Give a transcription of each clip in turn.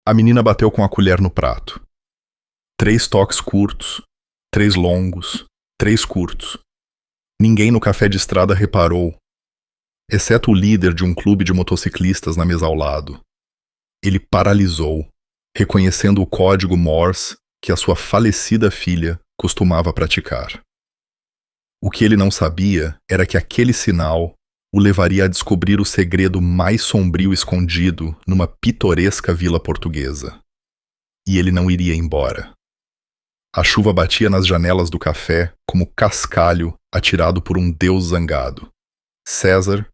A menina bateu com a colher no prato. 3 toques curtos, 3 longos, 3 curtos. Ninguém no café de estrada reparou, exceto o líder de um clube de motociclistas na mesa ao lado. Ele paralisou, reconhecendo o código Morse que a sua falecida filha costumava praticar. O que ele não sabia era que aquele sinal o levaria a descobrir o segredo mais sombrio escondido numa pitoresca vila portuguesa. E ele não iria embora. A chuva batia nas janelas do café como cascalho atirado por um deus zangado. César,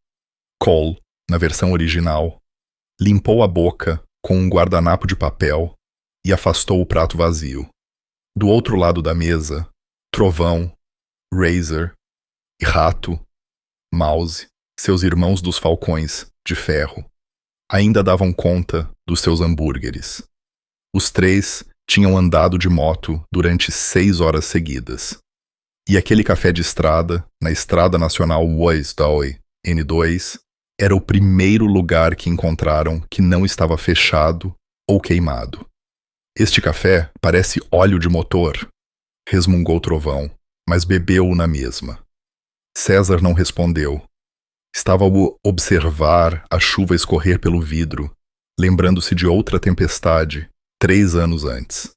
Cole, na versão original, limpou a boca com um guardanapo de papel e afastou o prato vazio. Do outro lado da mesa, Trovão, Razor e Rato, Mouse, seus irmãos dos falcões, de ferro, ainda davam conta dos seus hambúrgueres. Os 3 tinham andado de moto durante 6 horas seguidas. E aquele café de estrada, na Estrada Nacional Woisdoi N2, era o primeiro lugar que encontraram que não estava fechado ou queimado. Este café parece óleo de motor, resmungou Trovão, mas bebeu-o na mesma. César não respondeu. Estava a observar a chuva escorrer pelo vidro, lembrando-se de outra tempestade 3 anos antes.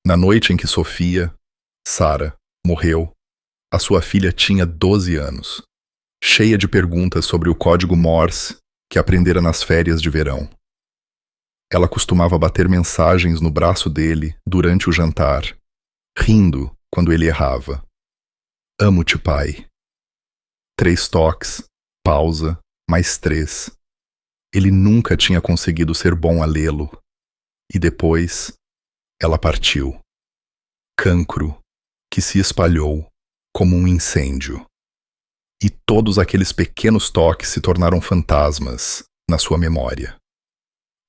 Na noite em que Sofia, Sara, morreu, a sua filha tinha 12 anos, cheia de perguntas sobre o código Morse que aprendera nas férias de verão. Ela costumava bater mensagens no braço dele durante o jantar, rindo quando ele errava. Amo-te, pai. 3 toques, pausa, mais 3. Ele nunca tinha conseguido ser bom a lê-lo. E depois, ela partiu. Cancro, que se espalhou como um incêndio. E todos aqueles pequenos toques se tornaram fantasmas na sua memória.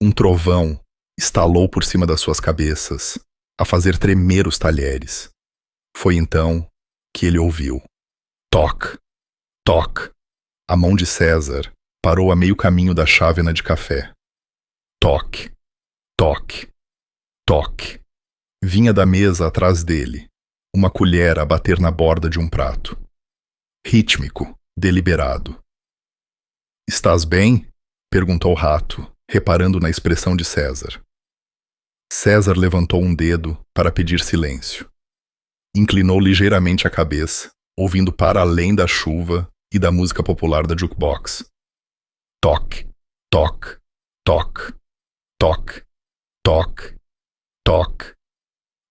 Um trovão estalou por cima das suas cabeças, a fazer tremer os talheres. Foi então que ele ouviu. Toque, toque. A mão de César parou a meio caminho da chávena de café. Toque, toque, toque. Vinha da mesa atrás dele, uma colher a bater na borda de um prato. Rítmico, deliberado. Estás bem? Perguntou o Rato, reparando na expressão de César. César levantou um dedo para pedir silêncio. Inclinou ligeiramente a cabeça, ouvindo para além da chuva e da música popular da jukebox. Toque, toque, toque, toque, toque, toque,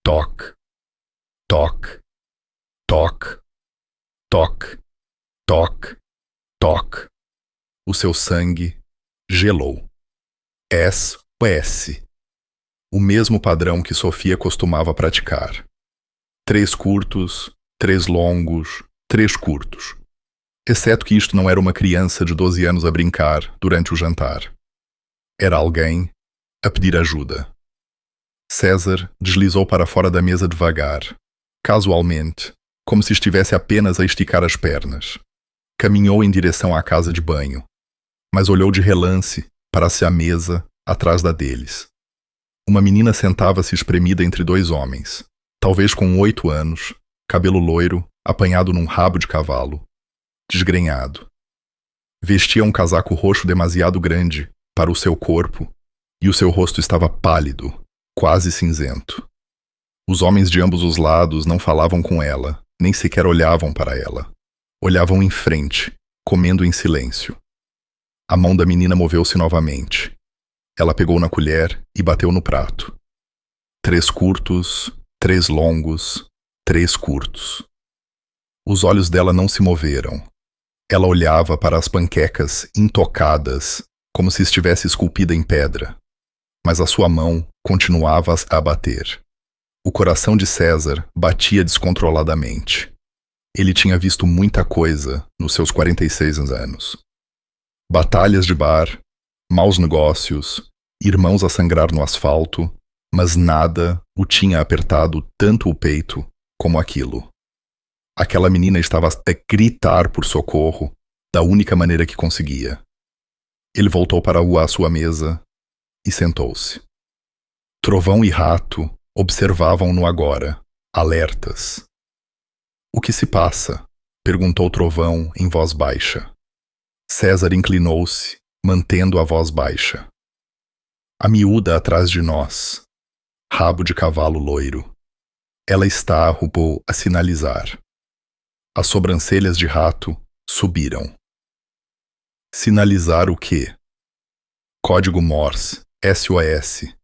toque, toque, toque, toque, toque, toque. O seu sangue gelou. SOS. O mesmo padrão que Sofia costumava praticar. 3 curtos, 3 longos, 3 curtos. Exceto que isto não era uma criança de 12 anos a brincar durante o jantar. Era alguém a pedir ajuda. César deslizou para fora da mesa devagar, casualmente, como se estivesse apenas a esticar as pernas. Caminhou em direção à casa de banho, mas olhou de relance para a mesa atrás da deles. Uma menina sentava-se espremida entre 2 homens, talvez com 8 anos, cabelo loiro, apanhado num rabo de cavalo, desgrenhado. Vestia um casaco roxo demasiado grande para o seu corpo e o seu rosto estava pálido, quase cinzento. Os homens de ambos os lados não falavam com ela, nem sequer olhavam para ela. Olhavam em frente, comendo em silêncio. A mão da menina moveu-se novamente. Ela pegou na colher e bateu no prato. 3 curtos, 3 longos, 3 curtos. Os olhos dela não se moveram. Ela olhava para as panquecas intocadas, como se estivesse esculpida em pedra. Mas a sua mão continuava a bater. O coração de César batia descontroladamente. Ele tinha visto muita coisa nos seus 46 anos. Batalhas de bar, maus negócios, irmãos a sangrar no asfalto, mas nada o tinha apertado tanto o peito como aquilo. Aquela menina estava a gritar por socorro da única maneira que conseguia. Ele voltou para a sua mesa e sentou-se. Trovão e Rato observavam-no agora, alertas. O que se passa? Perguntou Trovão em voz baixa. César inclinou-se, mantendo a voz baixa. A miúda atrás de nós. Rabo de cavalo loiro. Ela está, arrubou, a sinalizar. As sobrancelhas de Rato subiram. Sinalizar o quê? Código Morse, SOS.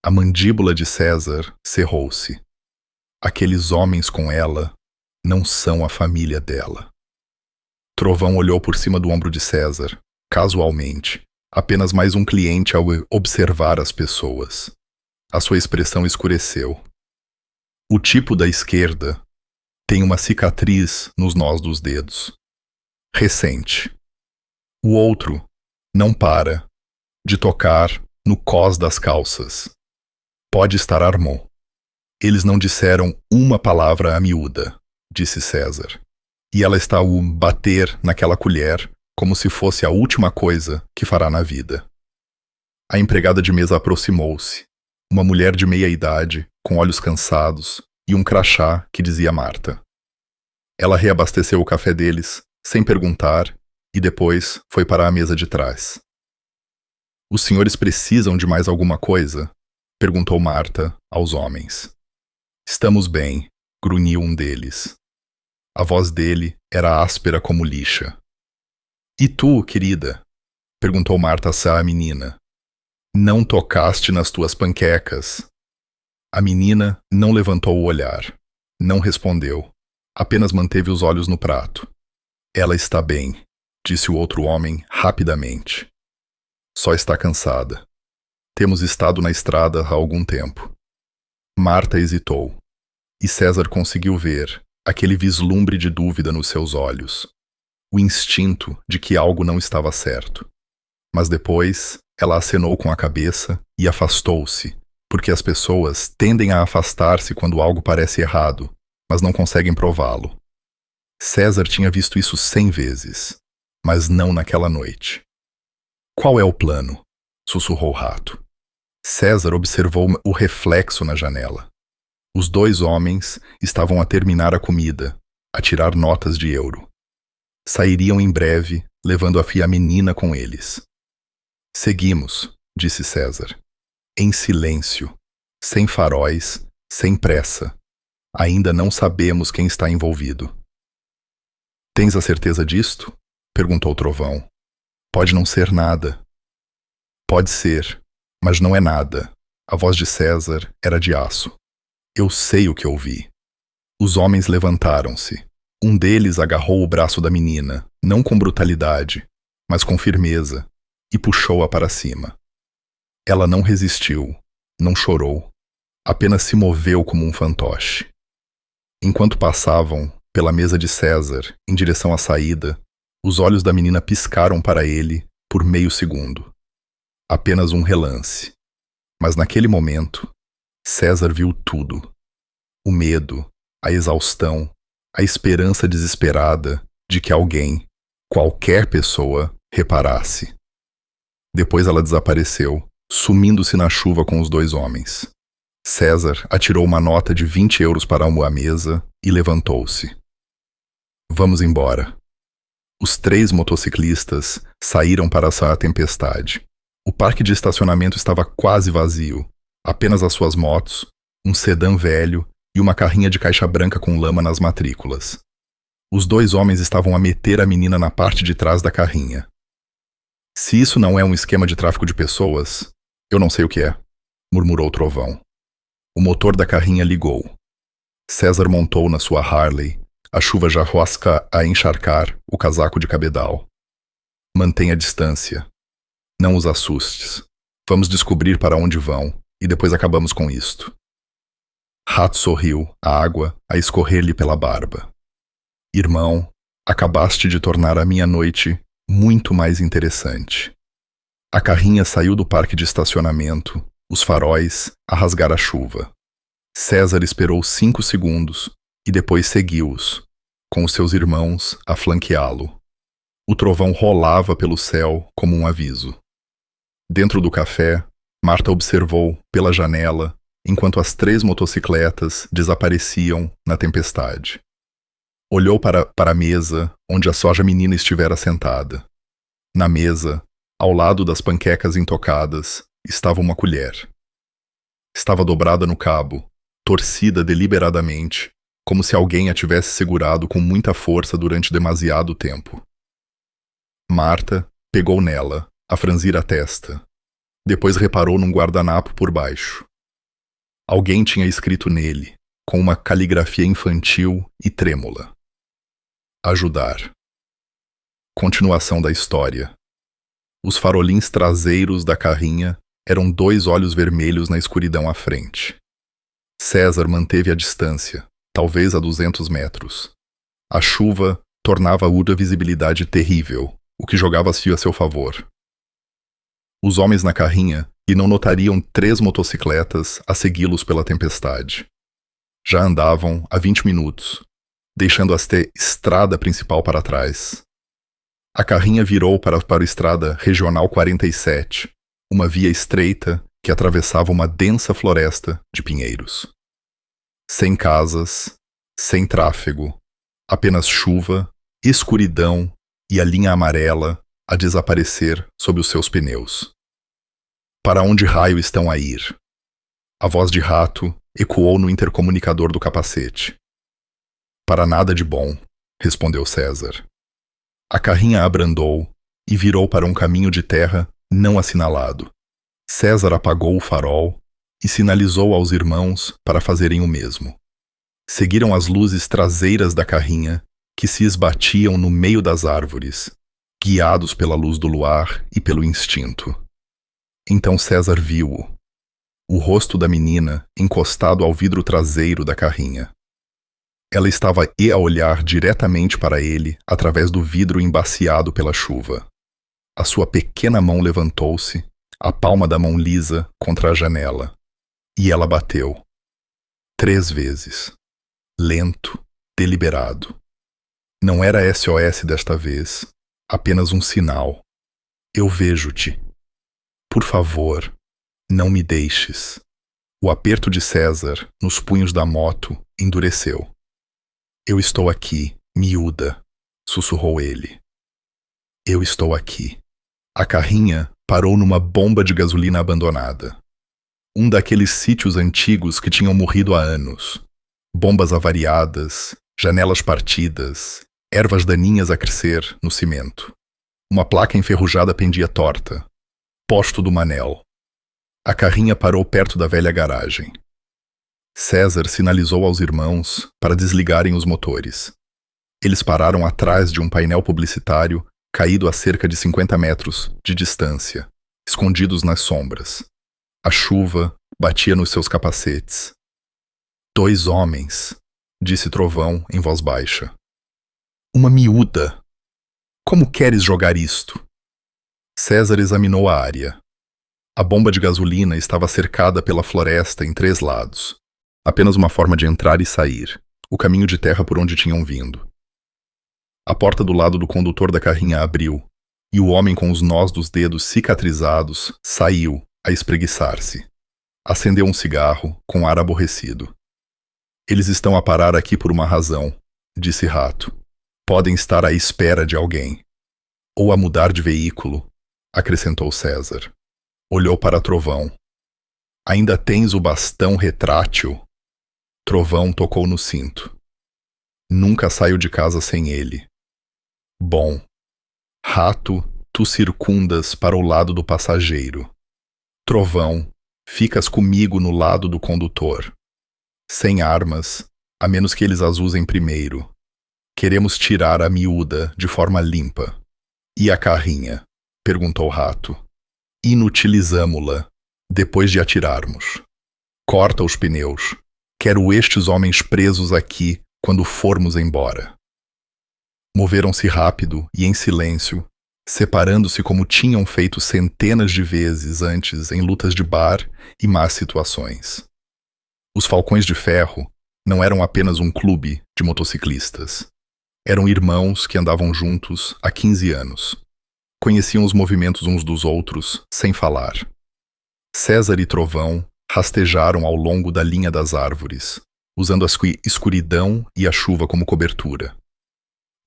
A mandíbula de César cerrou-se. Aqueles homens com ela não são a família dela. Trovão olhou por cima do ombro de César, casualmente, apenas mais um cliente ao observar as pessoas. A sua expressão escureceu. O tipo da esquerda tem uma cicatriz nos nós dos dedos. Recente. O outro não para de tocar no cós das calças. Pode estar Armand. Eles não disseram uma palavra à miúda, disse César. E ela está a bater naquela colher como se fosse a última coisa que fará na vida. A empregada de mesa aproximou-se. Uma mulher de meia idade, com olhos cansados e um crachá que dizia Marta. Ela reabasteceu o café deles, sem perguntar, e depois foi para a mesa de trás. Os senhores precisam de mais alguma coisa? Perguntou Marta aos homens. Estamos bem, grunhiu um deles. A voz dele era áspera como lixa. E tu, querida? Perguntou Marta à menina. Não tocaste nas tuas panquecas? A menina não levantou o olhar. Não respondeu. Apenas manteve os olhos no prato. Ela está bem, disse o outro homem rapidamente. Só está cansada. Temos estado na estrada há algum tempo. Marta hesitou. E César conseguiu ver aquele vislumbre de dúvida nos seus olhos. O instinto de que algo não estava certo. Mas depois, ela acenou com a cabeça e afastou-se, porque as pessoas tendem a afastar-se quando algo parece errado, mas não conseguem prová-lo. César tinha visto isso 100 vezes, mas não naquela noite. Qual é o plano? Sussurrou Rato. César observou o reflexo na janela. Os dois homens estavam a terminar a comida, a tirar notas de euro. Sairiam em breve, levando a menina com eles. Seguimos, disse César. Em silêncio, sem faróis, sem pressa. Ainda não sabemos quem está envolvido. Tens a certeza disto? Perguntou Trovão. Pode não ser nada. Pode ser, mas não é nada. A voz de César era de aço. Eu sei o que ouvi. Os homens levantaram-se. Um deles agarrou o braço da menina, não com brutalidade, mas com firmeza, e puxou-a para cima. Ela não resistiu, não chorou, apenas se moveu como um fantoche. Enquanto passavam pela mesa de César, em direção à saída, os olhos da menina piscaram para ele por meio segundo. Apenas um relance. Mas naquele momento, César viu tudo. O medo, a exaustão, a esperança desesperada de que alguém, qualquer pessoa, reparasse. Depois ela desapareceu, sumindo-se na chuva com os dois homens. César atirou uma nota de 20 euros para a mesa e levantou-se. Vamos embora. Os 3 motociclistas saíram para a tempestade. O parque de estacionamento estava quase vazio. Apenas as suas motos, um sedã velho e uma carrinha de caixa branca com lama nas matrículas. Os 2 homens estavam a meter a menina na parte de trás da carrinha. Se isso não é um esquema de tráfico de pessoas, eu não sei o que é, murmurou Trovão. O motor da carrinha ligou. César montou na sua Harley, a chuva já rosca a encharcar o casaco de cabedal. Mantenha a distância. Não os assustes. Vamos descobrir para onde vão e depois acabamos com isto. Rato sorriu, a água a escorrer-lhe pela barba. Irmão, acabaste de tornar a minha noite muito mais interessante. A carrinha saiu do parque de estacionamento, os faróis a rasgar a chuva. César esperou 5 segundos e depois seguiu-os, com os seus irmãos a flanqueá-lo. O trovão rolava pelo céu como um aviso. Dentro do café, Marta observou, pela janela, enquanto as 3 motocicletas desapareciam na tempestade. Olhou para a mesa onde a soja menina estivera sentada. Na mesa, ao lado das panquecas intocadas, estava uma colher. Estava dobrada no cabo, torcida deliberadamente, como se alguém a tivesse segurado com muita força durante demasiado tempo. Marta pegou nela, a franzir a testa. Depois reparou num guardanapo por baixo. Alguém tinha escrito nele, com uma caligrafia infantil e trêmula: ajudar. Continuação da história. Os farolins traseiros da carrinha eram 2 olhos vermelhos na escuridão à frente. César manteve a distância, talvez a 200 metros. A chuva tornava a visibilidade terrível, o que jogava-se a seu favor. Os homens na carrinha e não notariam 3 motocicletas a segui-los pela tempestade. Já andavam há 20 minutos, deixando a estrada principal para trás. A carrinha virou para a estrada regional 47, uma via estreita que atravessava uma densa floresta de pinheiros. Sem casas, sem tráfego, apenas chuva, escuridão e a linha amarela a desaparecer sob os seus pneus. Para onde raio estão a ir? A voz de Rato ecoou no intercomunicador do capacete. Para nada de bom, respondeu César. A carrinha abrandou e virou para um caminho de terra não assinalado. César apagou o farol e sinalizou aos irmãos para fazerem o mesmo. Seguiram as luzes traseiras da carrinha, que se esbatiam no meio das árvores, guiados pela luz do luar e pelo instinto. Então César viu-o. O rosto da menina encostado ao vidro traseiro da carrinha. Ela estava a olhar diretamente para ele através do vidro embaciado pela chuva. A sua pequena mão levantou-se, a palma da mão lisa contra a janela. E ela bateu. 3 vezes. Lento, deliberado. Não era SOS desta vez, apenas um sinal. Eu vejo-te. Por favor, não me deixes. O aperto de César nos punhos da moto endureceu. Eu estou aqui, miúda, sussurrou ele. Eu estou aqui. A carrinha parou numa bomba de gasolina abandonada. Um daqueles sítios antigos que tinham morrido há anos. Bombas avariadas, janelas partidas, ervas daninhas a crescer no cimento. Uma placa enferrujada pendia torta. Posto do Manel. A carrinha parou perto da velha garagem. César sinalizou aos irmãos para desligarem os motores. Eles pararam atrás de um painel publicitário caído a cerca de 50 metros de distância, escondidos nas sombras. A chuva batia nos seus capacetes. 2 homens, disse Trovão em voz baixa. Uma miúda. Como queres jogar isto? César examinou a área. A bomba de gasolina estava cercada pela floresta em 3 lados. Apenas uma forma de entrar e sair, o caminho de terra por onde tinham vindo. A porta do lado do condutor da carrinha abriu, e o homem com os nós dos dedos cicatrizados saiu, a espreguiçar-se. Acendeu um cigarro, com ar aborrecido. Eles estão a parar aqui por uma razão, disse Rato. Podem estar à espera de alguém. Ou a mudar de veículo, acrescentou César. Olhou para Trovão. Ainda tens o bastão retrátil? Trovão tocou no cinto. Nunca saio de casa sem ele. Bom. Rato, tu circundas para o lado do passageiro. Trovão, ficas comigo no lado do condutor. Sem armas, a menos que eles as usem primeiro. Queremos tirar a miúda de forma limpa. E a carrinha? Perguntou Rato. Inutilizamo-la, depois de atirarmos. Corta os pneus. Quero estes homens presos aqui quando formos embora. Moveram-se rápido e em silêncio, separando-se como tinham feito centenas de vezes antes em lutas de bar e más situações. Os Falcões de Ferro não eram apenas um clube de motociclistas. Eram irmãos que andavam juntos há 15 anos. Conheciam os movimentos uns dos outros sem falar. César e Trovão rastejaram ao longo da linha das árvores, usando a escuridão e a chuva como cobertura.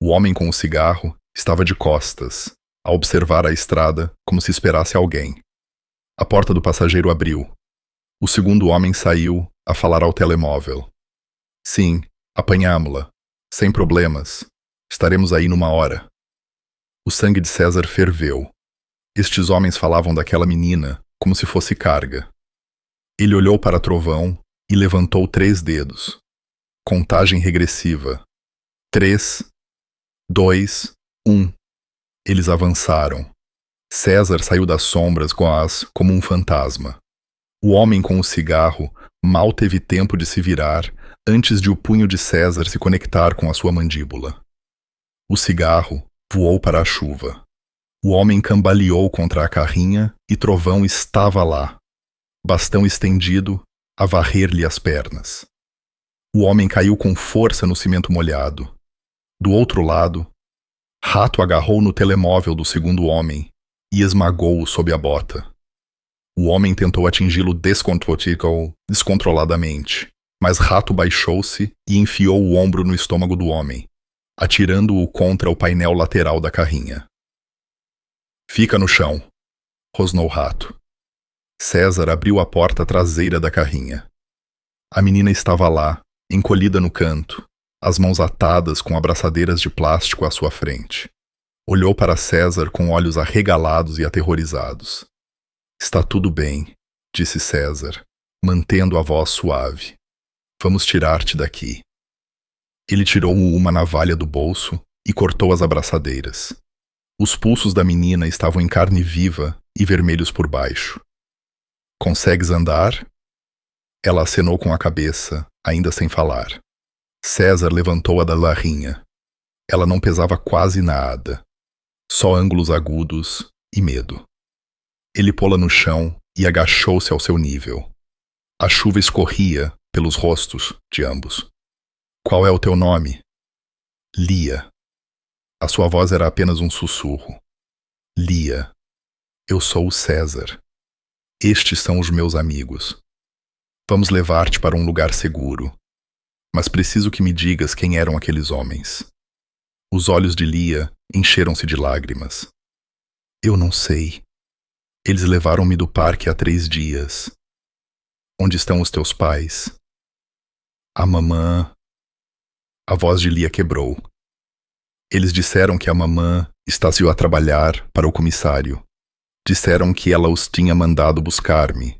O homem com o cigarro estava de costas, a observar a estrada como se esperasse alguém. A porta do passageiro abriu. O segundo homem saiu a falar ao telemóvel. Sim, apanhámo-la. Sem problemas. Estaremos aí numa hora. O sangue de César ferveu. Estes homens falavam daquela menina como se fosse carga. Ele olhou para Trovão e levantou 3 dedos. Contagem regressiva. 3, 2, 1. Eles avançaram. César saiu das sombras como um fantasma. O homem com o cigarro mal teve tempo de se virar antes de o punho de César se conectar com a sua mandíbula. O cigarro voou para a chuva. O homem cambaleou contra a carrinha e Trovão estava lá, bastão estendido, a varrer-lhe as pernas. O homem caiu com força no cimento molhado. Do outro lado, Rato agarrou no telemóvel do segundo homem e esmagou-o sob a bota. O homem tentou atingi-lo descontroladamente, mas Rato baixou-se e enfiou o ombro no estômago do homem, atirando-o contra o painel lateral da carrinha. Fica no chão, rosnou Rato. César abriu a porta traseira da carrinha. A menina estava lá, encolhida no canto, as mãos atadas com abraçadeiras de plástico à sua frente. Olhou para César com olhos arregalados e aterrorizados. Está tudo bem, disse César, mantendo a voz suave. Vamos tirar-te daqui. Ele tirou uma navalha do bolso e cortou as abraçadeiras. Os pulsos da menina estavam em carne viva e vermelhos por baixo. Consegues andar? Ela acenou com a cabeça, ainda sem falar. César levantou-a da larrinha. Ela não pesava quase nada. Só ângulos agudos e medo. Ele pô-la no chão e agachou-se ao seu nível. A chuva escorria pelos rostos de ambos. Qual é o teu nome? Lia. A sua voz era apenas um sussurro. Lia. Eu sou o César. Estes são os meus amigos. Vamos levar-te para um lugar seguro. Mas preciso que me digas quem eram aqueles homens. Os olhos de Lia encheram-se de lágrimas. Eu não sei. Eles levaram-me do parque há 3 dias. Onde estão os teus pais? A mamã... A voz de Lia quebrou. Eles disseram que a mamã estava a trabalhar para o comissário. Disseram que ela os tinha mandado buscar-me.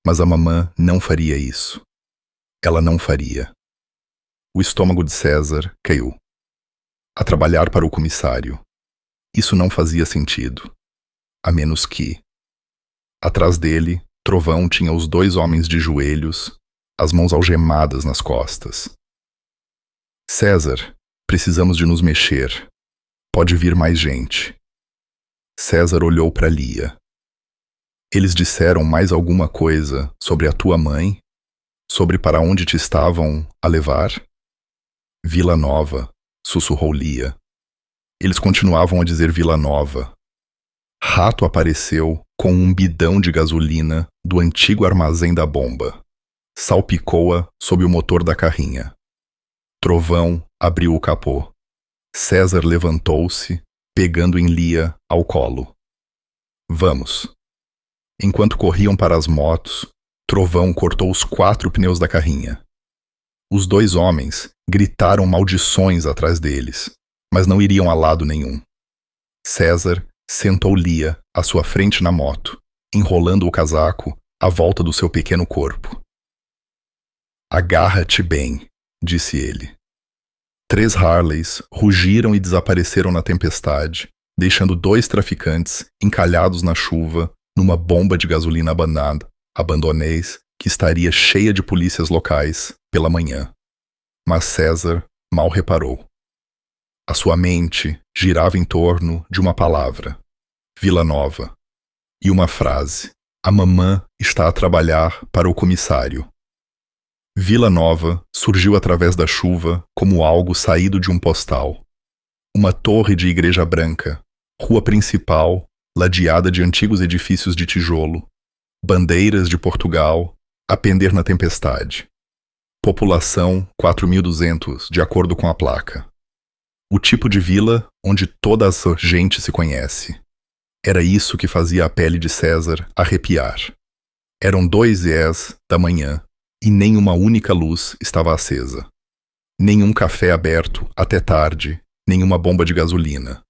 Mas a mamã não faria isso. Ela não faria. O estômago de César caiu. A trabalhar para o comissário. Isso não fazia sentido. A menos que... Atrás dele, Trovão tinha os 2 homens de joelhos, as mãos algemadas nas costas. César, precisamos de nos mexer. Pode vir mais gente. César olhou para Lia. Eles disseram mais alguma coisa sobre a tua mãe? Sobre para onde te estavam a levar? Vila Nova, sussurrou Lia. Eles continuavam a dizer Vila Nova. Rato apareceu com um bidão de gasolina do antigo armazém da bomba. Salpicou-a sob o motor da carrinha. Trovão abriu o capô. César levantou-se, pegando em Lia ao colo. Vamos. Enquanto corriam para as motos, Trovão cortou os 4 pneus da carrinha. Os 2 homens gritaram maldições atrás deles, mas não iriam a lado nenhum. César sentou Lia à sua frente na moto, enrolando o casaco à volta do seu pequeno corpo. Agarra-te bem, disse ele. 3 Harleys rugiram e desapareceram na tempestade, deixando 2 traficantes encalhados na chuva numa bomba de gasolina abandonês que estaria cheia de polícias locais pela manhã. Mas César mal reparou. A sua mente girava em torno de uma palavra, Vila Nova, e uma frase, a mamã está a trabalhar para o comissário. Vila Nova surgiu através da chuva como algo saído de um postal. Uma torre de igreja branca, rua principal, ladeada de antigos edifícios de tijolo, Bandeiras de Portugal a pender na tempestade. População 4.200, de acordo com a placa. O tipo de vila onde toda a gente se conhece. Era isso que fazia a pele de César arrepiar. Eram 2 da manhã e nenhuma única luz estava acesa. Nenhum café aberto até tarde, nenhuma bomba de gasolina.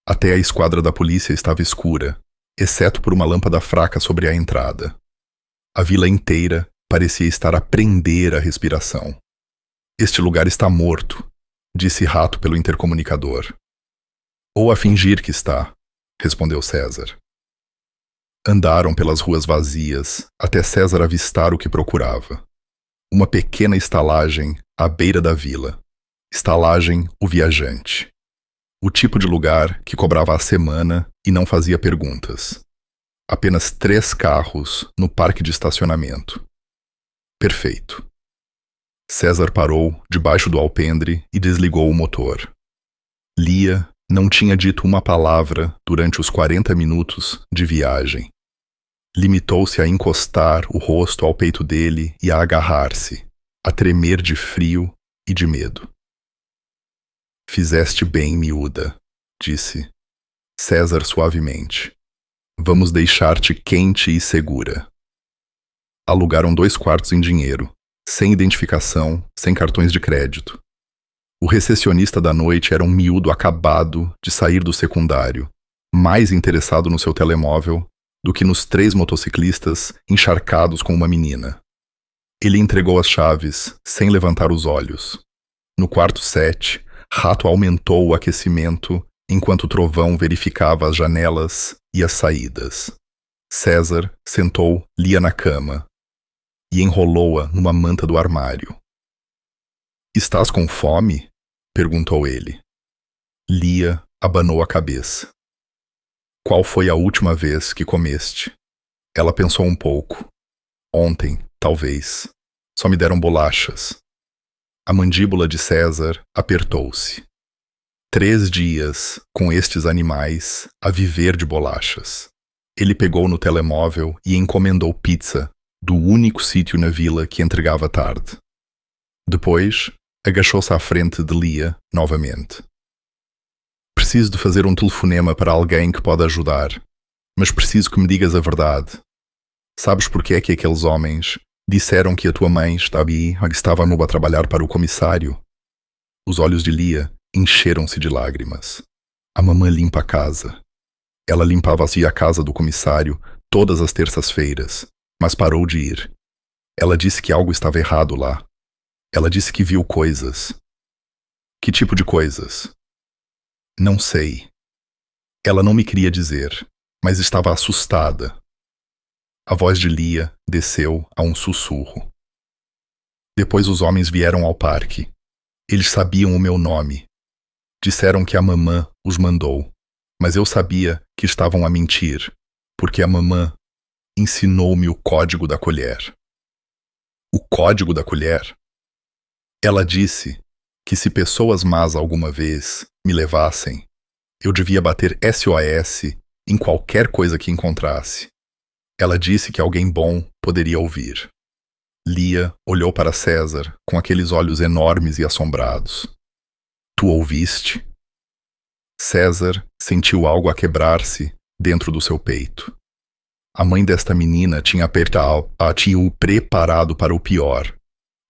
Até a esquadra da polícia estava escura, exceto por uma lâmpada fraca sobre a entrada. A vila inteira parecia estar a prender a respiração. Este lugar está morto, disse Rato pelo intercomunicador. Ou a fingir que está, respondeu César. Andaram pelas ruas vazias até César avistar o que procurava. Uma pequena estalagem à beira da vila. Estalagem O Viajante. O tipo de lugar que cobrava a semana e não fazia perguntas. Apenas 3 carros no parque de estacionamento. Perfeito. César parou debaixo do alpendre e desligou o motor. Lia não tinha dito uma palavra durante os 40 minutos de viagem. Limitou-se a encostar o rosto ao peito dele e a agarrar-se, a tremer de frio e de medo. Fizeste bem, miúda, disse César suavemente. Vamos deixar-te quente e segura. Alugaram 2 quartos em dinheiro, sem identificação, sem cartões de crédito. O recepcionista da noite era um miúdo acabado de sair do secundário, mais interessado no seu telemóvel do que nos 3 motociclistas encharcados com uma menina. Ele entregou as chaves, sem levantar os olhos. No quarto 7, Rato aumentou o aquecimento enquanto o trovão verificava as janelas e as saídas. César sentou Lia na cama e enrolou-a numa manta do armário. Estás com fome? Perguntou ele. Lia abanou a cabeça. Qual foi a última vez que comeste? Ela pensou um pouco. Ontem, talvez. Só me deram bolachas. A mandíbula de César apertou-se. 3 dias com estes animais a viver de bolachas. Ele pegou no telemóvel e encomendou pizza do único sítio na vila que entregava tarde. Depois, agachou-se à frente de Lia novamente. Preciso de fazer um telefonema para alguém que pode ajudar, mas preciso que me digas a verdade. Sabes porquê é que aqueles homens disseram que a tua mãe estava a trabalhar para o comissário? Os olhos de Lia encheram-se de lágrimas. A mamã limpa a casa. Ela limpava-se a casa do comissário todas as terças-feiras, mas parou de ir. Ela disse que algo estava errado lá. Ela disse que viu coisas. Que tipo de coisas? Não sei. Ela não me queria dizer, mas estava assustada. A voz de Lia desceu a um sussurro. Depois os homens vieram ao parque. Eles sabiam o meu nome. Disseram que a mamã os mandou, mas eu sabia que estavam a mentir, porque a mamã ensinou-me o código da colher. O código da colher? Ela disse que se pessoas más alguma vez me levassem, eu devia bater SOS em qualquer coisa que encontrasse. Ela disse que alguém bom poderia ouvir. Lia olhou para César com aqueles olhos enormes e assombrados. Tu ouviste? César sentiu algo a quebrar-se dentro do seu peito. A mãe desta menina tinha o preparado para o pior,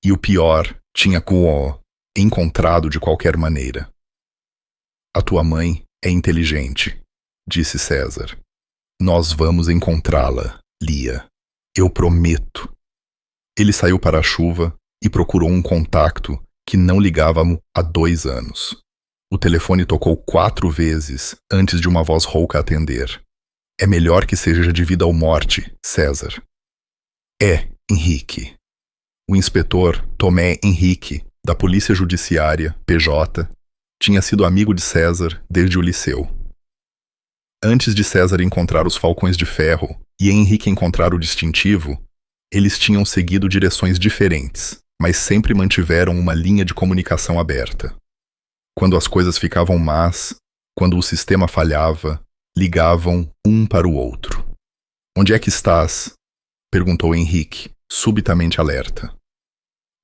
e o pior tinha encontrado de qualquer maneira. A tua mãe é inteligente, disse César. Nós vamos encontrá-la, Lia. Eu prometo. Ele saiu para a chuva e procurou um contacto que não ligava há 2 anos. O telefone tocou 4 vezes antes de uma voz rouca atender. É melhor que seja de vida ou morte, César. É, Henrique. O inspetor Tomé Henrique, da Polícia Judiciária, PJ, tinha sido amigo de César desde o liceu. Antes de César encontrar os falcões de ferro e Henrique encontrar o distintivo, eles tinham seguido direções diferentes, mas sempre mantiveram uma linha de comunicação aberta. Quando as coisas ficavam más, quando o sistema falhava, ligavam um para o outro. Onde é que estás? Perguntou Henrique, subitamente alerta.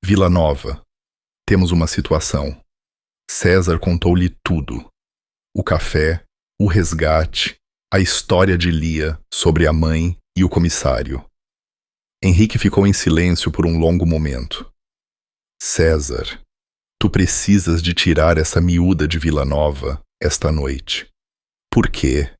Vila Nova. Temos uma situação. César contou-lhe tudo. O café, o resgate, a história de Lia sobre a mãe e o comissário. Henrique ficou em silêncio por um longo momento. César, tu precisas de tirar essa miúda de Vila Nova esta noite. Por quê?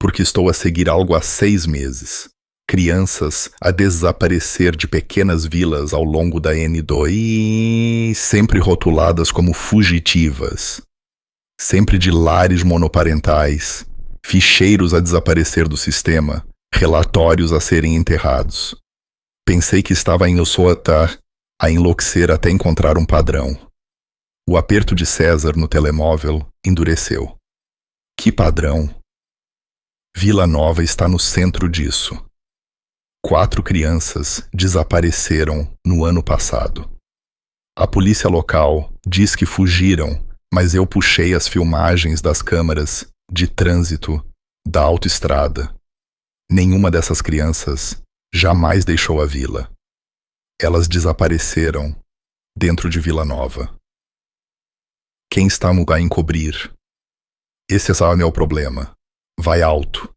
Porque estou a seguir algo há 6 meses. Crianças a desaparecer de pequenas vilas ao longo da N2, sempre rotuladas como fugitivas. Sempre de lares monoparentais, ficheiros a desaparecer do sistema, relatórios a serem enterrados. Pensei que estava em Osoata a enlouquecer até encontrar um padrão. O aperto de César no telemóvel endureceu. Que padrão? Vila Nova está no centro disso. 4 crianças desapareceram no ano passado. A polícia local diz que fugiram, mas eu puxei as filmagens das câmaras de trânsito da autoestrada. Nenhuma dessas crianças jamais deixou a vila. Elas desapareceram dentro de Vila Nova. Quem está a encobrir? Esse é o meu problema. Vai alto.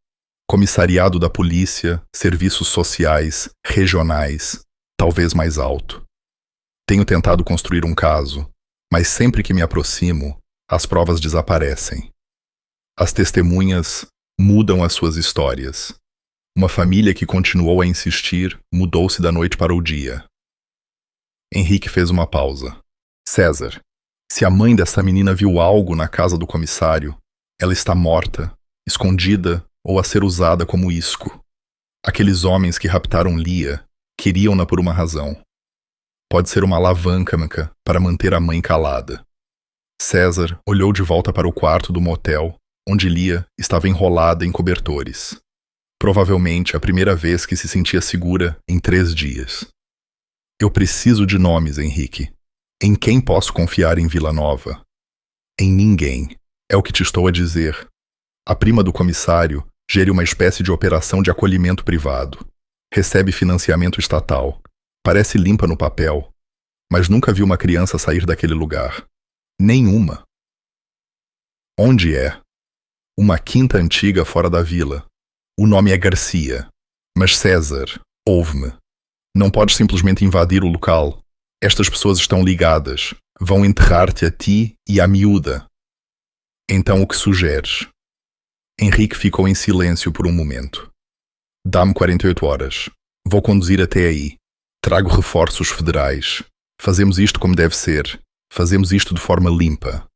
Comissariado da polícia, serviços sociais, regionais, talvez mais alto. Tenho tentado construir um caso, mas sempre que me aproximo, as provas desaparecem. As testemunhas mudam as suas histórias. Uma família que continuou a insistir mudou-se da noite para o dia. Henrique fez uma pausa. César, se a mãe dessa menina viu algo na casa do comissário, ela está morta, escondida ou a ser usada como isco. Aqueles homens que raptaram Lia queriam-na por uma razão. Pode ser uma alavanca para manter a mãe calada. César olhou de volta para o quarto do motel, onde Lia estava enrolada em cobertores. Provavelmente a primeira vez que se sentia segura em 3 dias. Eu preciso de nomes, Henrique. Em quem posso confiar em Vila Nova? Em ninguém. É o que te estou a dizer. A prima do comissário gere uma espécie de operação de acolhimento privado. Recebe financiamento estatal. Parece limpa no papel, mas nunca vi uma criança sair daquele lugar. Nenhuma. Onde é? Uma quinta antiga fora da vila. O nome é Garcia. Mas César, ouve-me. Não podes simplesmente invadir o local. Estas pessoas estão ligadas. Vão enterrar-te a ti e à miúda. Então o que sugeres? Henrique ficou em silêncio por um momento. Dá-me 48 horas. Vou conduzir até aí. Trago reforços federais. Fazemos isto como deve ser. Fazemos isto de forma limpa.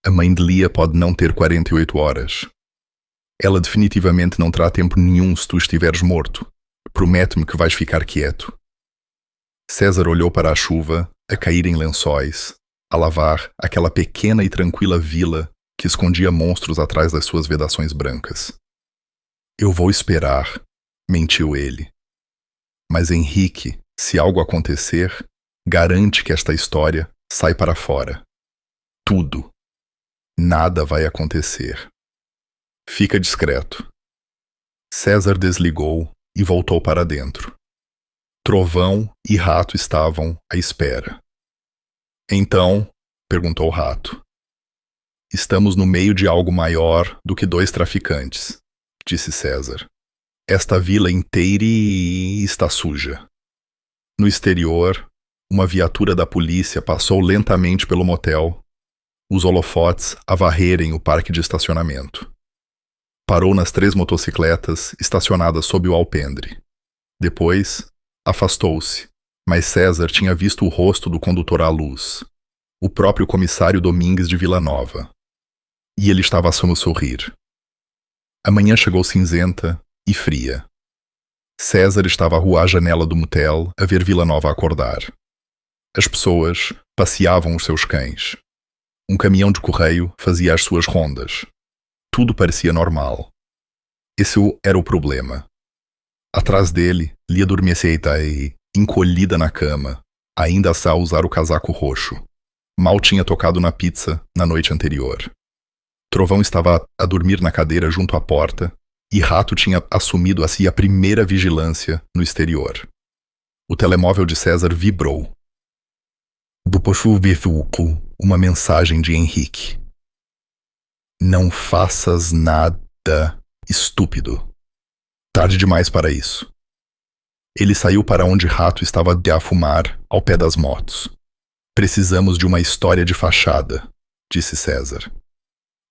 A mãe de Lia pode não ter 48 horas. Ela definitivamente não terá tempo nenhum se tu estiveres morto. Promete-me que vais ficar quieto. César olhou para a chuva, a cair em lençóis, a lavar aquela pequena e tranquila vila que escondia monstros atrás das suas vedações brancas. Eu vou esperar, mentiu ele. Mas Henrique, se algo acontecer, garante que esta história sai para fora. Tudo. Nada vai acontecer. Fica discreto. César desligou e voltou para dentro. Trovão e Rato estavam à espera. Então, perguntou Rato. Estamos no meio de algo maior do que 2 traficantes, disse César. Esta vila inteira está suja. No exterior, uma viatura da polícia passou lentamente pelo motel, os holofotes a varrerem o parque de estacionamento. Parou nas 3 motocicletas estacionadas sob o alpendre. Depois, afastou-se, mas César tinha visto o rosto do condutor à luz, o próprio comissário Domingues de Vila Nova. E ele estava a sorrir. A manhã chegou cinzenta e fria. César estava a roar a janela do motel a ver Vila Nova acordar. As pessoas passeavam os seus cães. Um caminhão de correio fazia as suas rondas. Tudo parecia normal. Esse era o problema. Atrás dele, Lia adormecida e encolhida na cama, ainda a usar o casaco roxo. Mal tinha tocado na pizza na noite anterior. Trovão estava a dormir na cadeira junto à porta e Rato tinha assumido a si a primeira vigilância no exterior. O telemóvel de César vibrou. Do pochuvefuco, uma mensagem de Henrique. Não faças nada, estúpido. Tarde demais para isso. Ele saiu para onde Rato estava a fumar, ao pé das motos. Precisamos de uma história de fachada, disse César.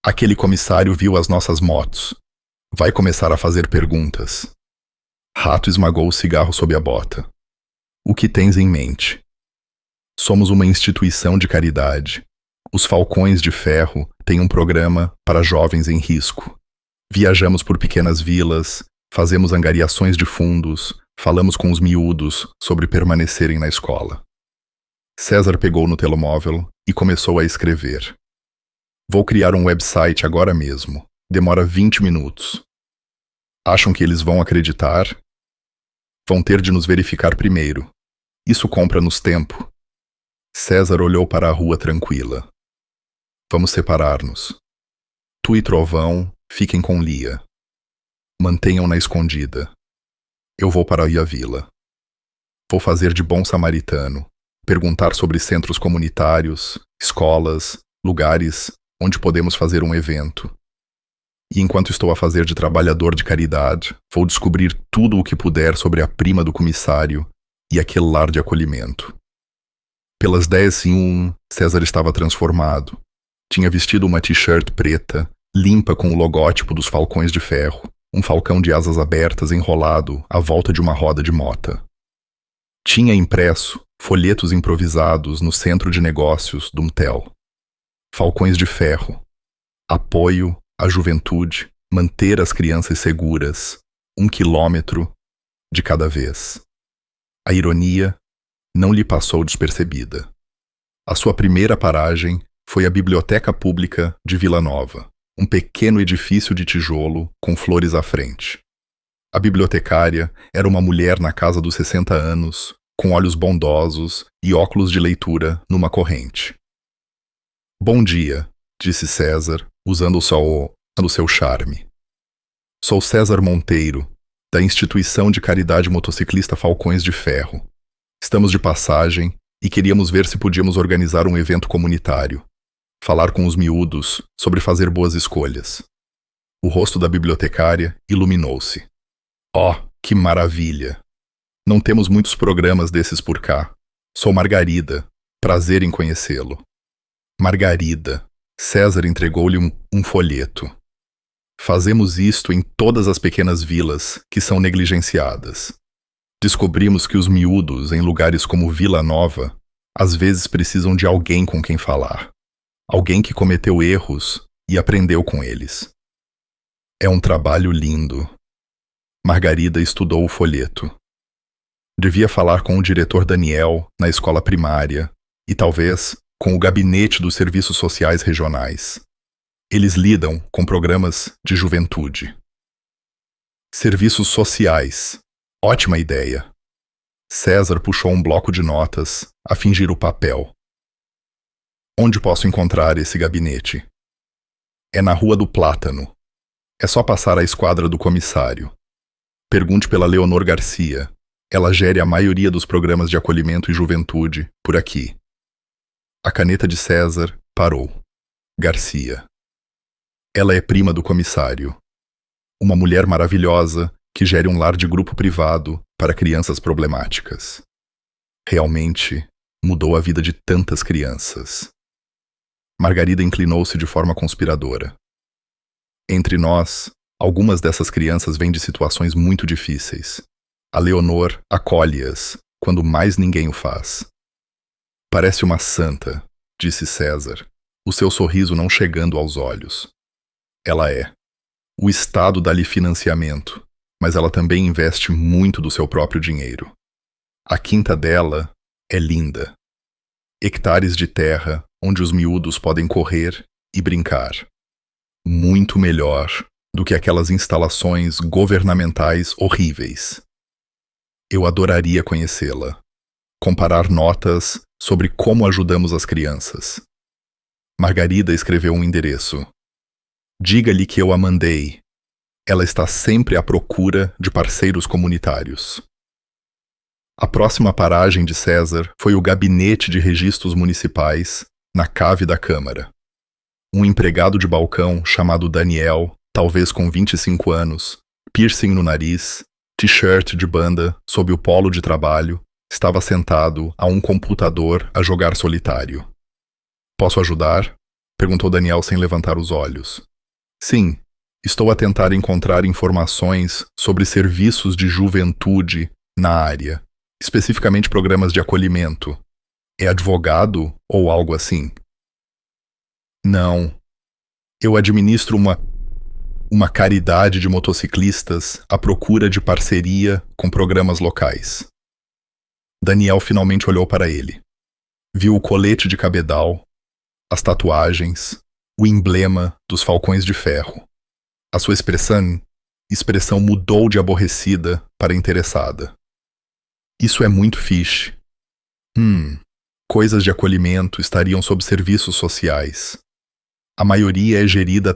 Aquele comissário viu as nossas motos. Vai começar a fazer perguntas. Rato esmagou o cigarro sob a bota. O que tens em mente? Somos uma instituição de caridade. Os Falcões de Ferro têm um programa para jovens em risco. Viajamos por pequenas vilas, fazemos angariações de fundos, falamos com os miúdos sobre permanecerem na escola. César pegou no telemóvel e começou a escrever. Vou criar um website agora mesmo. Demora 20 minutos. Acham que eles vão acreditar? Vão ter de nos verificar primeiro. Isso compra-nos tempo. César olhou para a rua tranquila. Vamos separar-nos. Tu e Trovão fiquem com Lia. Mantenham-na escondida. Eu vou para a vila. Vou fazer de bom samaritano, perguntar sobre centros comunitários, escolas, lugares onde podemos fazer um evento. E enquanto estou a fazer de trabalhador de caridade, vou descobrir tudo o que puder sobre a prima do comissário e aquele lar de acolhimento. Pelas 10:01, César estava transformado. Tinha vestido uma t-shirt preta, limpa com o logótipo dos Falcões de Ferro, um falcão de asas abertas enrolado à volta de uma roda de mota. Tinha impresso folhetos improvisados no centro de negócios do Umtel. Falcões de Ferro. Apoio à juventude, manter as crianças seguras, 1 quilômetro de cada vez. A ironia não lhe passou despercebida. A sua primeira paragem foi a Biblioteca Pública de Vila Nova, um pequeno edifício de tijolo com flores à frente. A bibliotecária era uma mulher na casa dos 60 anos, com olhos bondosos e óculos de leitura numa corrente. Bom dia, disse César, usando o seu charme. Sou César Monteiro, da Instituição de Caridade Motociclista Falcões de Ferro. Estamos de passagem e queríamos ver se podíamos organizar um evento comunitário. Falar com os miúdos sobre fazer boas escolhas. O rosto da bibliotecária iluminou-se. Oh, que maravilha! Não temos muitos programas desses por cá. Sou Margarida. Prazer em conhecê-lo. Margarida. César entregou-lhe um folheto. Fazemos isto em todas as pequenas vilas que são negligenciadas. Descobrimos que os miúdos em lugares como Vila Nova às vezes precisam de alguém com quem falar. Alguém que cometeu erros e aprendeu com eles. É um trabalho lindo. Margarida estudou o folheto. Devia falar com o diretor Daniel na escola primária e talvez com o gabinete dos serviços sociais regionais. Eles lidam com programas de juventude. Serviços sociais. Ótima ideia. César puxou um bloco de notas a fingir o papel. Onde posso encontrar esse gabinete? É na Rua do Plátano. É só passar a esquadra do comissário. Pergunte pela Leonor Garcia. Ela gere a maioria dos programas de acolhimento e juventude por aqui. A caneta de César parou. Garcia. Ela é prima do comissário. Uma mulher maravilhosa que gere um lar de grupo privado para crianças problemáticas. Realmente mudou a vida de tantas crianças. Margarida inclinou-se de forma conspiradora. Entre nós, algumas dessas crianças vêm de situações muito difíceis. A Leonor acolhe-as quando mais ninguém o faz. Parece uma santa, disse César, o seu sorriso não chegando aos olhos. Ela é. O Estado dá-lhe financiamento, mas ela também investe muito do seu próprio dinheiro. A quinta dela é linda. Hectares de terra onde os miúdos podem correr e brincar. Muito melhor do que aquelas instalações governamentais horríveis. Eu adoraria conhecê-la. Comparar notas sobre como ajudamos as crianças. Margarida escreveu um endereço. Diga-lhe que eu a mandei. Ela está sempre à procura de parceiros comunitários. A próxima paragem de César foi o gabinete de registros municipais, na cave da Câmara. Um empregado de balcão chamado Daniel, talvez com 25 anos, piercing no nariz, t-shirt de banda sob o polo de trabalho, estava sentado a um computador a jogar solitário. Posso ajudar? Perguntou Daniel sem levantar os olhos. Sim, estou a tentar encontrar informações sobre serviços de juventude na área, especificamente programas de acolhimento. É advogado ou algo assim? Não. Eu administro uma caridade de motociclistas à procura de parceria com programas locais. Daniel finalmente olhou para ele. Viu o colete de cabedal, as tatuagens, o emblema dos falcões de ferro. A sua expressão mudou de aborrecida para interessada. Isso é muito fixe. Coisas de acolhimento estariam sob serviços sociais. A maioria é gerida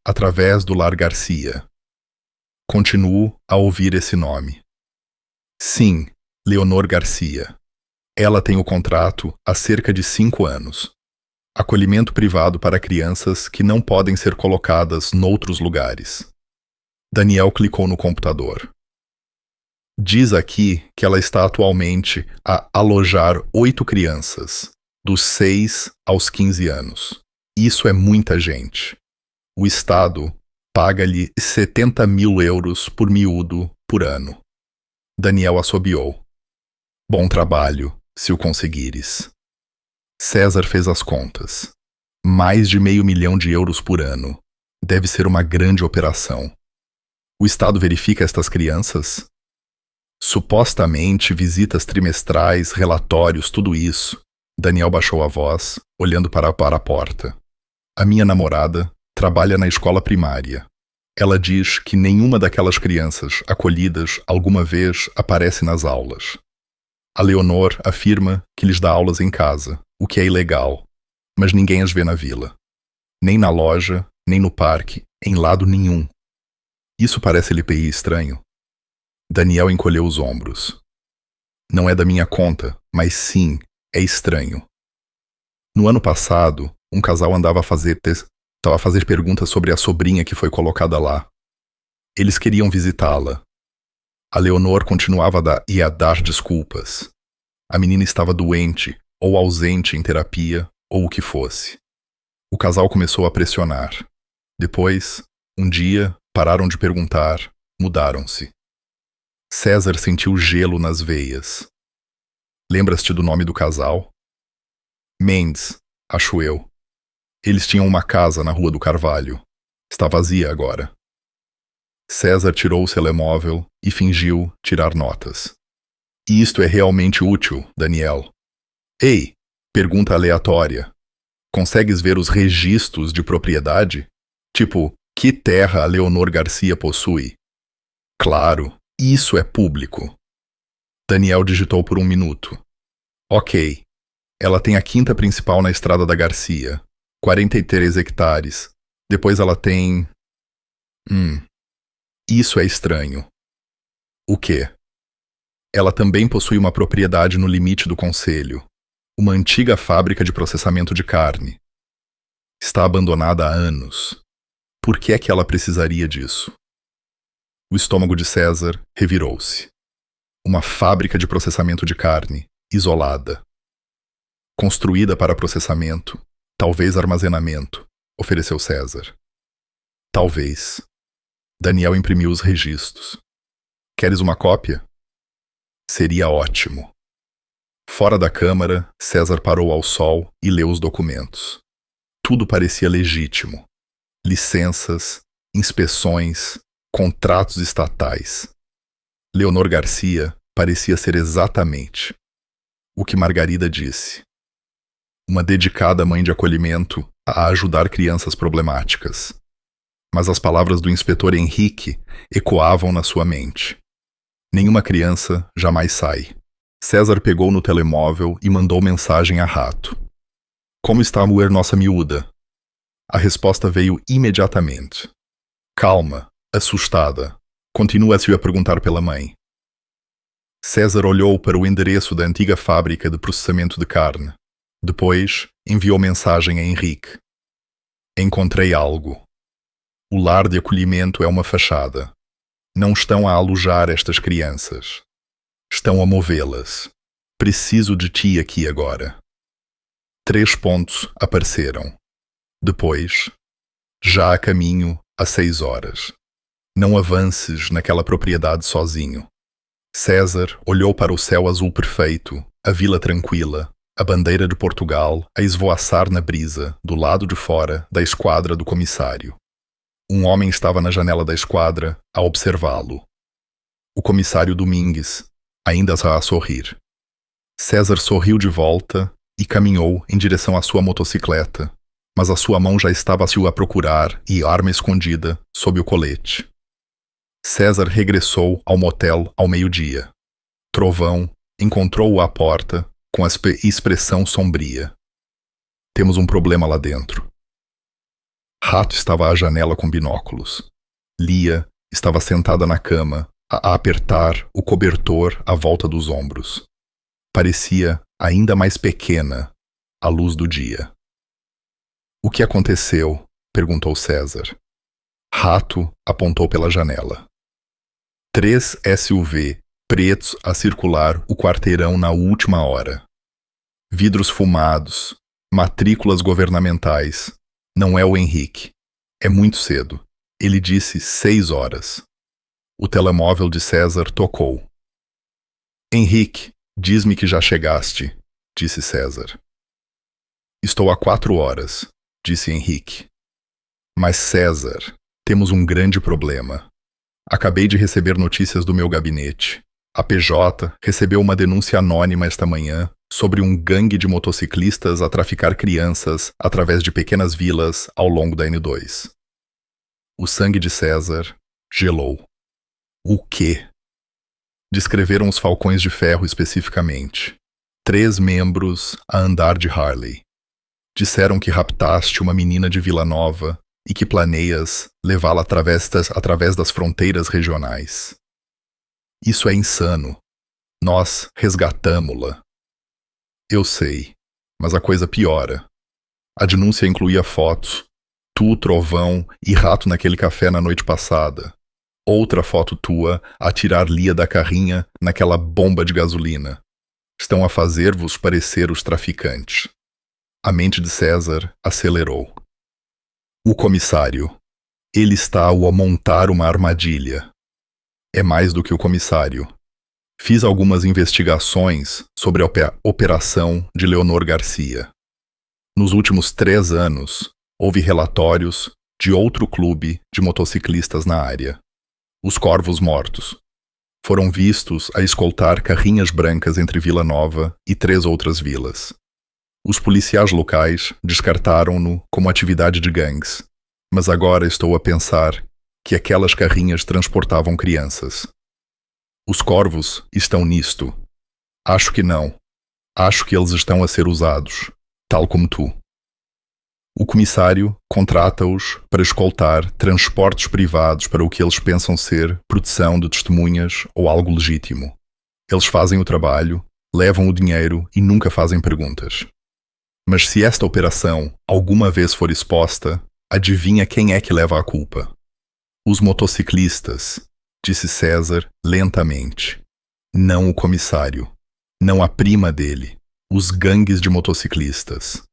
através do Lar Garcia. Continuo a ouvir esse nome. Sim, Leonor Garcia. Ela tem o contrato há cerca de 5 anos. Acolhimento privado para crianças que não podem ser colocadas noutros lugares. Daniel clicou no computador. Diz aqui que ela está atualmente a alojar 8 crianças, dos 6 aos 15 anos. Isso é muita gente. O Estado paga-lhe 70 mil euros por miúdo por ano. Daniel assobiou. Bom trabalho, se o conseguires. César fez as contas. Mais de €500 mil por ano. Deve ser uma grande operação. O Estado verifica estas crianças? Supostamente visitas trimestrais, relatórios, tudo isso. Daniel baixou a voz, olhando para a porta. A minha namorada trabalha na escola primária. Ela diz que nenhuma daquelas crianças acolhidas alguma vez aparece nas aulas. A Leonor afirma que lhes dá aulas em casa, o que é ilegal, mas ninguém as vê na vila. Nem na loja, nem no parque, em lado nenhum. Isso parece LPI estranho. Daniel encolheu os ombros. Não é da minha conta, mas sim, é estranho. No ano passado, um casal andava a fazer perguntas sobre a sobrinha que foi colocada lá. Eles queriam visitá-la. A Leonor continuava a dar desculpas. A menina estava doente, ou ausente em terapia, ou o que fosse. O casal começou a pressionar. Depois, um dia, pararam de perguntar, mudaram-se. César sentiu gelo nas veias. Lembras-te do nome do casal? Mendes, acho eu. Eles tinham uma casa na Rua do Carvalho. Está vazia agora. César tirou o telemóvel e fingiu tirar notas. E isto é realmente útil, Daniel. Ei, pergunta aleatória. Consegues ver os registros de propriedade? Tipo, que terra a Leonor Garcia possui? Claro, isso é público. Daniel digitou por 1 minuto. Ok. Ela tem a quinta principal na Estrada da Garcia. 43 hectares. Depois ela tem... Isso é estranho. O quê? Ela também possui uma propriedade no limite do concelho. Uma antiga fábrica de processamento de carne. Está abandonada há anos. Por que é que ela precisaria disso? O estômago de César revirou-se. Uma fábrica de processamento de carne, isolada. Construída para processamento, talvez armazenamento, ofereceu César. Talvez. Daniel imprimiu os registros. Queres uma cópia? Seria ótimo. Fora da câmara, César parou ao sol e leu os documentos. Tudo parecia legítimo. Licenças, inspeções, contratos estatais. Leonor Garcia parecia ser exatamente o que Margarida disse. Uma dedicada mãe de acolhimento a ajudar crianças problemáticas. Mas as palavras do inspetor Henrique ecoavam na sua mente. Nenhuma criança jamais sai. César pegou no telemóvel e mandou mensagem a Rato. Como está a mulher nossa miúda? A resposta veio imediatamente. Calma, assustada, continua-se a perguntar pela mãe. César olhou para o endereço da antiga fábrica de processamento de carne. Depois, enviou mensagem a Henrique. Encontrei algo. O lar de acolhimento é uma fachada. Não estão a alojar estas crianças. Estão a movê-las. Preciso de ti aqui agora. 3 pontos apareceram. Depois, já a caminho às 6 horas. Não avances naquela propriedade sozinho. César olhou para o céu azul perfeito, a vila tranquila, a bandeira de Portugal a esvoaçar na brisa, do lado de fora da esquadra do comissário. Um homem estava na janela da esquadra a observá-lo. O comissário Domingues, ainda a sorrir. César sorriu de volta e caminhou em direção à sua motocicleta, mas a sua mão já estava a procurar e arma escondida sob o colete. César regressou ao motel ao meio-dia. Trovão encontrou-o à porta com a expressão sombria. Temos um problema lá dentro. Rato estava à janela com binóculos. Lia estava sentada na cama, a apertar o cobertor à volta dos ombros. Parecia ainda mais pequena à luz do dia. O que aconteceu? Perguntou César. Rato apontou pela janela. 3 SUV pretos a circular o quarteirão na última hora. Vidros fumados, matrículas governamentais. Não é o Henrique. É muito cedo. Ele disse 6 horas. O telemóvel de César tocou. Henrique, diz-me que já chegaste, disse César. Estou há 4 horas, disse Henrique. Mas César, temos um grande problema. Acabei de receber notícias do meu gabinete. A PJ recebeu uma denúncia anônima esta manhã sobre um gangue de motociclistas a traficar crianças através de pequenas vilas ao longo da N2. O sangue de César gelou. O quê? Descreveram os falcões de ferro especificamente. 3 membros a andar de Harley. Disseram que raptaste uma menina de Vila Nova e que planeias levá-la através das fronteiras regionais. Isso é insano. Nós resgatamo-la. Eu sei, mas a coisa piora. A denúncia incluía fotos, tu, Trovão e Rato naquele café na noite passada. Outra foto tua a tirar Lia da carrinha naquela bomba de gasolina. Estão a fazer-vos parecer os traficantes. A mente de César acelerou. O comissário. Ele está a montar uma armadilha. É mais do que o comissário. Fiz algumas investigações sobre a operação de Leonor Garcia. Nos últimos 3 anos, houve relatórios de outro clube de motociclistas na área. Os Corvos Mortos. Foram vistos a escoltar carrinhas brancas entre Vila Nova e 3 outras vilas. Os policiais locais descartaram-no como atividade de gangues, mas agora estou a pensar que aquelas carrinhas transportavam crianças. Os Corvos estão nisto. Acho que não. Acho que eles estão a ser usados, tal como tu. O comissário contrata-os para escoltar transportes privados para o que eles pensam ser proteção de testemunhas ou algo legítimo. Eles fazem o trabalho, levam o dinheiro e nunca fazem perguntas. Mas se esta operação alguma vez for exposta, adivinha quem é que leva a culpa? Os motociclistas, disse César lentamente. Não o comissário. Não a prima dele. Os gangues de motociclistas.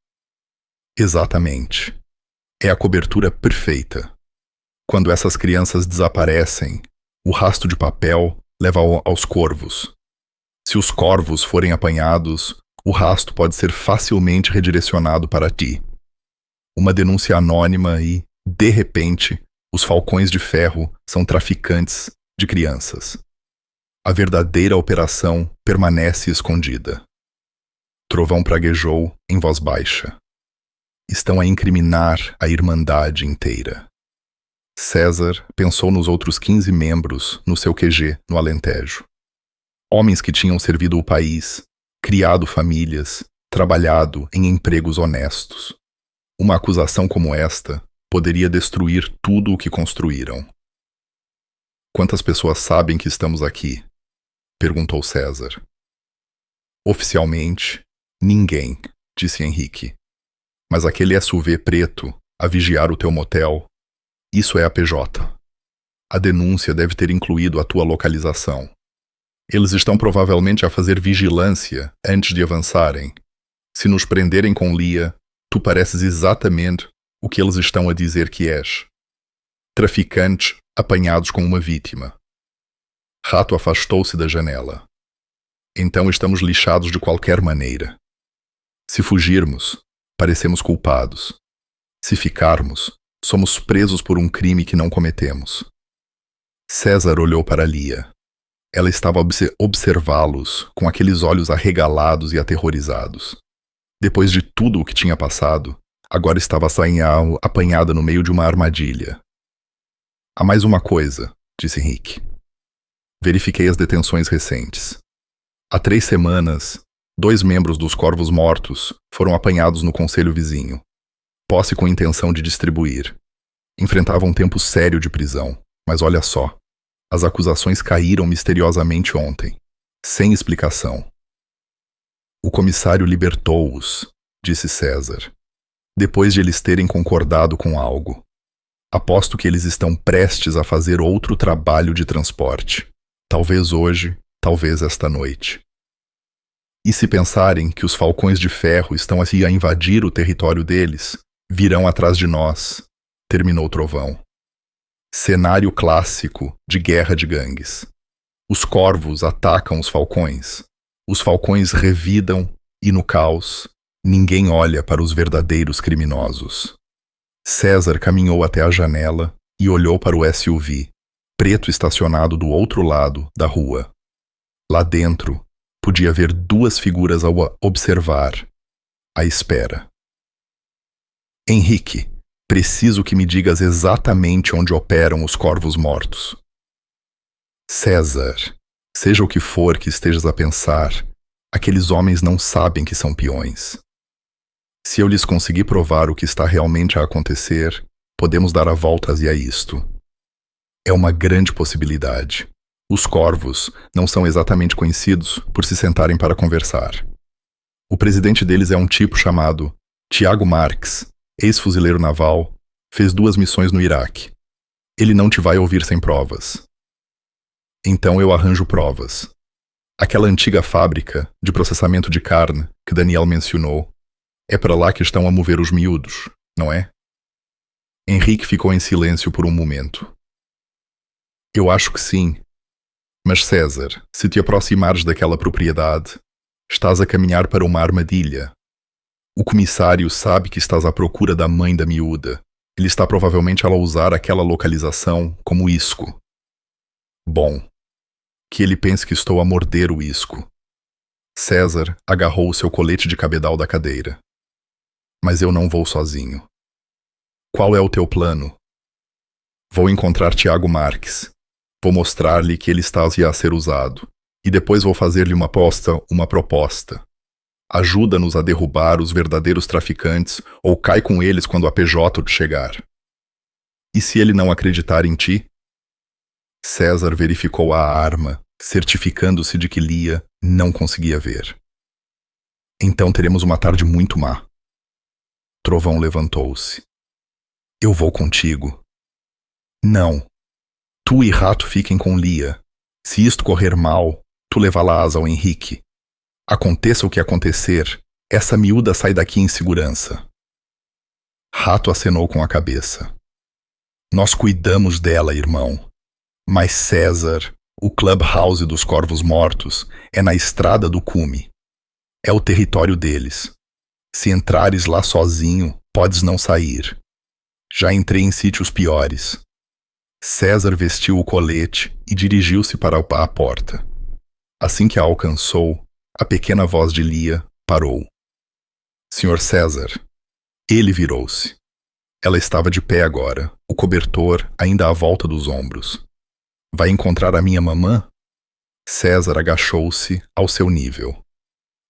Exatamente. É a cobertura perfeita. Quando essas crianças desaparecem, o rastro de papel leva aos corvos. Se os corvos forem apanhados, o rastro pode ser facilmente redirecionado para ti. Uma denúncia anônima e, de repente, os falcões de ferro são traficantes de crianças. A verdadeira operação permanece escondida. Trovão praguejou em voz baixa. Estão a incriminar a Irmandade inteira. César pensou nos outros 15 membros no seu QG no Alentejo. Homens que tinham servido o país, criado famílias, trabalhado em empregos honestos. Uma acusação como esta poderia destruir tudo o que construíram. Quantas pessoas sabem que estamos aqui? Perguntou César. Oficialmente, ninguém, disse Henrique. Mas aquele SUV preto, a vigiar o teu motel, isso é a PJ. A denúncia deve ter incluído a tua localização. Eles estão provavelmente a fazer vigilância antes de avançarem. Se nos prenderem com Lia, tu pareces exatamente o que eles estão a dizer que és. Traficantes apanhados com uma vítima. Rato afastou-se da janela. Então estamos lixados de qualquer maneira. Se fugirmos, parecemos culpados. Se ficarmos, somos presos por um crime que não cometemos. César olhou para Lia. Ela estava a observá-los com aqueles olhos arregalados e aterrorizados. Depois de tudo o que tinha passado, agora estava apanhada no meio de uma armadilha. Há mais uma coisa, disse Henrique. Verifiquei as detenções recentes. Há 3 semanas, 2 membros dos Corvos Mortos foram apanhados no concelho vizinho. Posse com intenção de distribuir. Enfrentavam um tempo sério de prisão, mas olha só. As acusações caíram misteriosamente ontem, sem explicação. O comissário libertou-os, disse César, depois de eles terem concordado com algo. Aposto que eles estão prestes a fazer outro trabalho de transporte. Talvez hoje, talvez esta noite. E se pensarem que os falcões de ferro estão a invadir o território deles, virão atrás de nós, terminou Trovão. Cenário clássico de guerra de gangues. Os corvos atacam os falcões revidam e no caos, ninguém olha para os verdadeiros criminosos. César caminhou até a janela e olhou para o SUV, preto estacionado do outro lado da rua. Lá dentro, podia ver 2 figuras a observar, à espera. Henrique, preciso que me digas exatamente onde operam os Corvos Mortos. César, seja o que for que estejas a pensar, aqueles homens não sabem que são peões. Se eu lhes conseguir provar o que está realmente a acontecer, podemos dar a volta a isto. É uma grande possibilidade. Os Corvos não são exatamente conhecidos por se sentarem para conversar. O presidente deles é um tipo chamado Tiago Marques, ex-fuzileiro naval, fez 2 missões no Iraque. Ele não te vai ouvir sem provas. Então eu arranjo provas. Aquela antiga fábrica de processamento de carne que Daniel mencionou, é para lá que estão a mover os miúdos, não é? Henrique ficou em silêncio por um momento. Eu acho que sim. Mas César, se te aproximares daquela propriedade, estás a caminhar para uma armadilha. O comissário sabe que estás à procura da mãe da miúda. Ele está provavelmente a usar aquela localização como isco. Bom, que ele pense que estou a morder o isco. César agarrou o seu colete de cabedal da cadeira. Mas eu não vou sozinho. Qual é o teu plano? Vou encontrar Tiago Marques. Vou mostrar-lhe que ele está a ser usado. E depois vou fazer-lhe uma proposta. Ajuda-nos a derrubar os verdadeiros traficantes ou cai com eles quando a PJ chegar. E se ele não acreditar em ti? César verificou a arma, certificando-se de que Lia não conseguia ver. Então teremos uma tarde muito má. Trovão levantou-se. Eu vou contigo. Não. Tu e Rato fiquem com Lia. Se isto correr mal, tu levá-la-ás ao Henrique. Aconteça o que acontecer, essa miúda sai daqui em segurança. Rato acenou com a cabeça. Nós cuidamos dela, irmão. Mas César, o Clubhouse dos Corvos Mortos, é na estrada do cume. É o território deles. Se entrares lá sozinho, podes não sair. Já entrei em sítios piores. César vestiu o colete e dirigiu-se para a porta. Assim que a alcançou, a pequena voz de Lia parou. Senhor César. Ele virou-se. Ela estava de pé agora, o cobertor ainda à volta dos ombros. Vai encontrar a minha mamã? César agachou-se ao seu nível.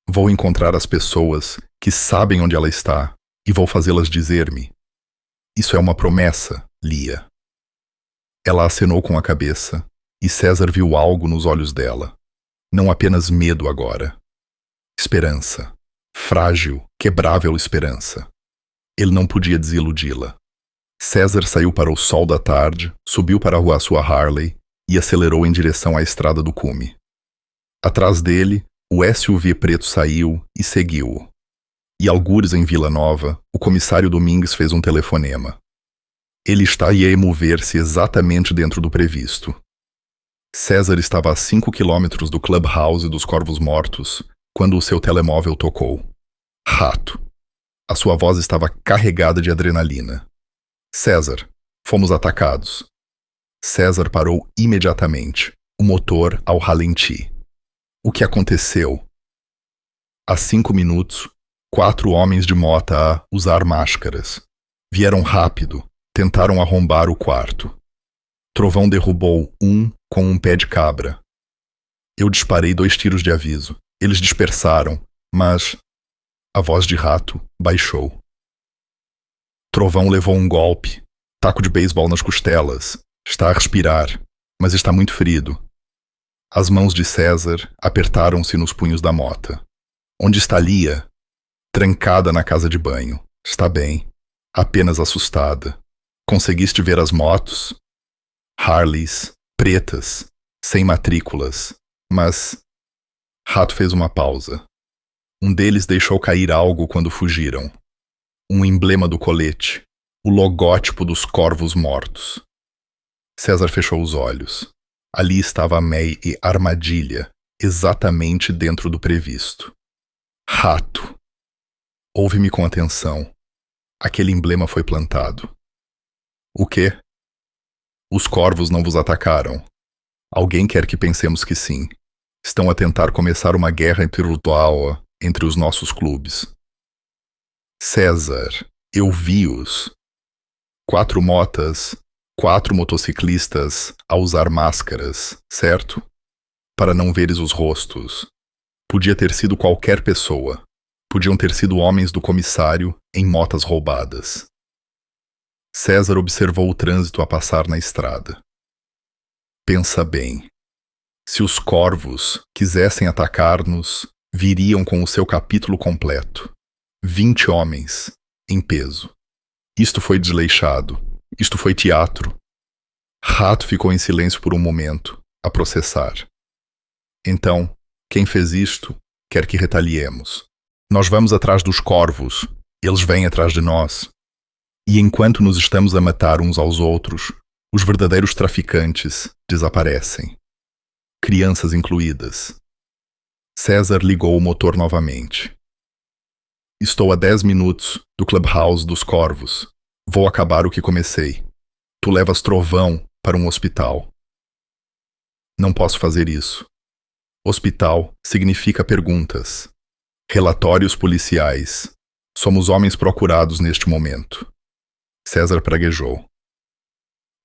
Vou encontrar as pessoas que sabem onde ela está e vou fazê-las dizer-me. Isso é uma promessa, Lia. Ela acenou com a cabeça E César viu algo nos olhos dela. Não apenas medo agora. Esperança. Frágil, quebrável esperança. Ele não podia desiludi-la. César saiu para o sol da tarde, subiu para a sua Harley e acelerou em direção à estrada do cume. Atrás dele, o SUV preto saiu e seguiu-o. E algures em Vila Nova, o comissário Domingues fez um telefonema. Ele estaria a mover-se exatamente dentro do previsto. César estava a 5 quilômetros do Clubhouse dos Corvos Mortos quando o seu telemóvel tocou. Rato. A sua voz estava carregada de adrenalina. César, fomos atacados. César parou imediatamente, o motor ao ralenti. O que aconteceu? Há 5 minutos, 4 homens de moto a usar máscaras. Vieram rápido, tentaram arrombar o quarto. Trovão derrubou um com um pé de cabra. Eu disparei 2 tiros de aviso. Eles dispersaram, mas a voz de Rato baixou. Trovão levou um golpe, taco de beisebol nas costelas. Está a respirar, mas está muito ferido. As mãos de César apertaram-se nos punhos da mota. Onde está Lia? Trancada na casa de banho. Está bem, apenas assustada. Conseguiste ver as motos? Harleys, pretas, sem matrículas, mas... Rato fez uma pausa. Um deles deixou cair algo quando fugiram. Um emblema do colete, o logótipo dos Corvos Mortos. César fechou os olhos. Ali estava a May e Armadilha, exatamente dentro do previsto. Rato. Ouve-me com atenção. Aquele emblema foi plantado. O quê? Os corvos não vos atacaram. Alguém quer que pensemos que sim. Estão a tentar começar uma guerra espiritual entre os nossos clubes. César, eu vi-os. 4 motas, 4 motociclistas a usar máscaras, certo? Para não veres os rostos. Podia ter sido qualquer pessoa. Podiam ter sido homens do comissário em motas roubadas. César observou o trânsito a passar na estrada. Pensa bem. Se os corvos quisessem atacar-nos, viriam com o seu capítulo completo. 20 homens, em peso. Isto foi desleixado. Isto foi teatro. Rato ficou em silêncio por um momento, a processar. Então, quem fez isto, quer que retaliemos. Nós vamos atrás dos corvos. Eles vêm atrás de nós. E enquanto nos estamos a matar uns aos outros, os verdadeiros traficantes desaparecem. Crianças incluídas. César ligou o motor novamente. Estou a 10 minutos do Clubhouse dos Corvos. Vou acabar o que comecei. Tu levas Trovão para um hospital. Não posso fazer isso. Hospital significa perguntas. Relatórios policiais. Somos homens procurados neste momento. César praguejou.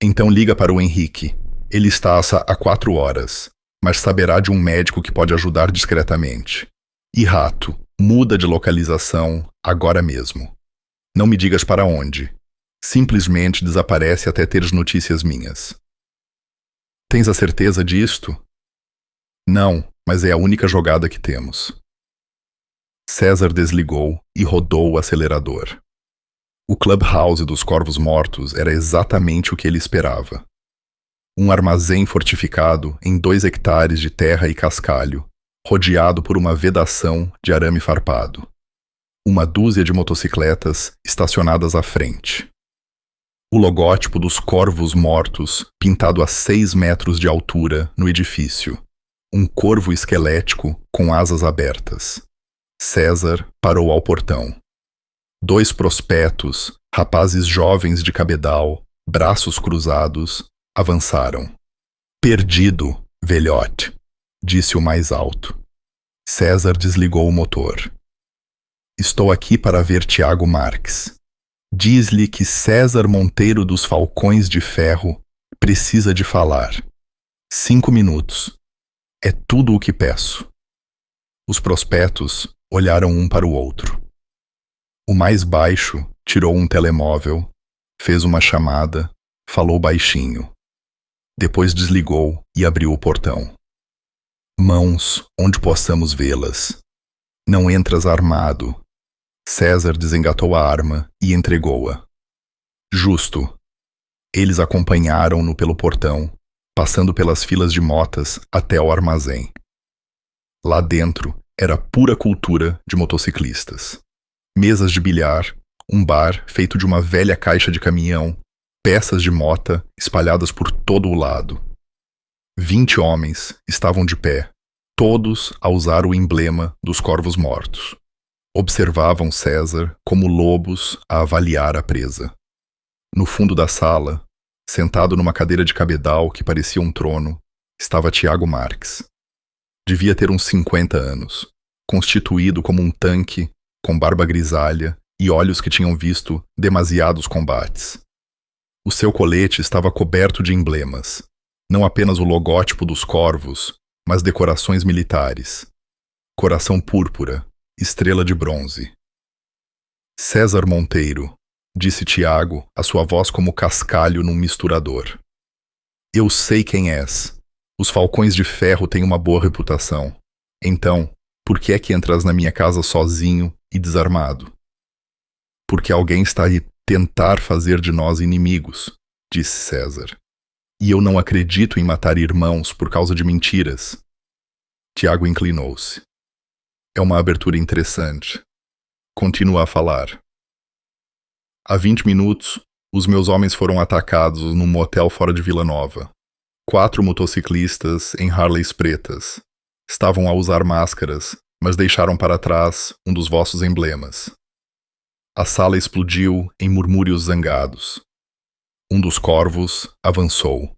Então liga para o Henrique. Ele está há 4 horas, mas saberá de um médico que pode ajudar discretamente. E Rato, muda de localização agora mesmo. Não me digas para onde. Simplesmente desaparece até teres notícias minhas. Tens a certeza disto? Não, mas é a única jogada que temos. César desligou e rodou o acelerador. O Clubhouse dos Corvos Mortos era exatamente o que ele esperava. Um armazém fortificado em 2 hectares de terra e cascalho, rodeado por uma vedação de arame farpado. Uma dúzia de motocicletas estacionadas à frente. O logótipo dos Corvos Mortos pintado a 6 metros de altura no edifício. Um corvo esquelético com asas abertas. César parou ao portão. 2 prospectos, rapazes jovens de cabedal, braços cruzados, avançaram. Perdido, velhote, disse o mais alto. César desligou o motor. Estou aqui para ver Tiago Marques. Diz-lhe que César Monteiro dos Falcões de Ferro precisa de falar. 5 minutos. É tudo o que peço. Os prospectos olharam um para o outro. O mais baixo tirou um telemóvel, fez uma chamada, falou baixinho. Depois desligou e abriu o portão. Mãos onde possamos vê-las. Não entras armado. César desengatou a arma e entregou-a. Justo. Eles acompanharam-no pelo portão, passando pelas filas de motas até ao armazém. Lá dentro era pura cultura de motociclistas. Mesas de bilhar, um bar feito de uma velha caixa de caminhão, peças de mota espalhadas por todo o lado. 20 homens estavam de pé, todos a usar o emblema dos corvos mortos. Observavam César como lobos a avaliar a presa. No fundo da sala, sentado numa cadeira de cabedal que parecia um trono, estava Tiago Marques. Devia ter uns 50 anos, constituído como um tanque, com barba grisalha e olhos que tinham visto demasiados combates. O seu colete estava coberto de emblemas, não apenas o logótipo dos corvos, mas decorações militares. Coração púrpura, estrela de bronze. César Monteiro, disse Tiago, a sua voz como cascalho num misturador. Eu sei quem és. Os falcões de ferro têm uma boa reputação. Então, por que é que entras na minha casa sozinho e desarmado? Porque alguém está a tentar fazer de nós inimigos, disse César. E eu não acredito em matar irmãos por causa de mentiras. Tiago inclinou-se. É uma abertura interessante. Continua a falar. Há 20 minutos, os meus homens foram atacados num motel fora de Vila Nova. 4 motociclistas em Harleys pretas. Estavam a usar máscaras, mas deixaram para trás um dos vossos emblemas. A sala explodiu em murmúrios zangados. Um dos corvos avançou.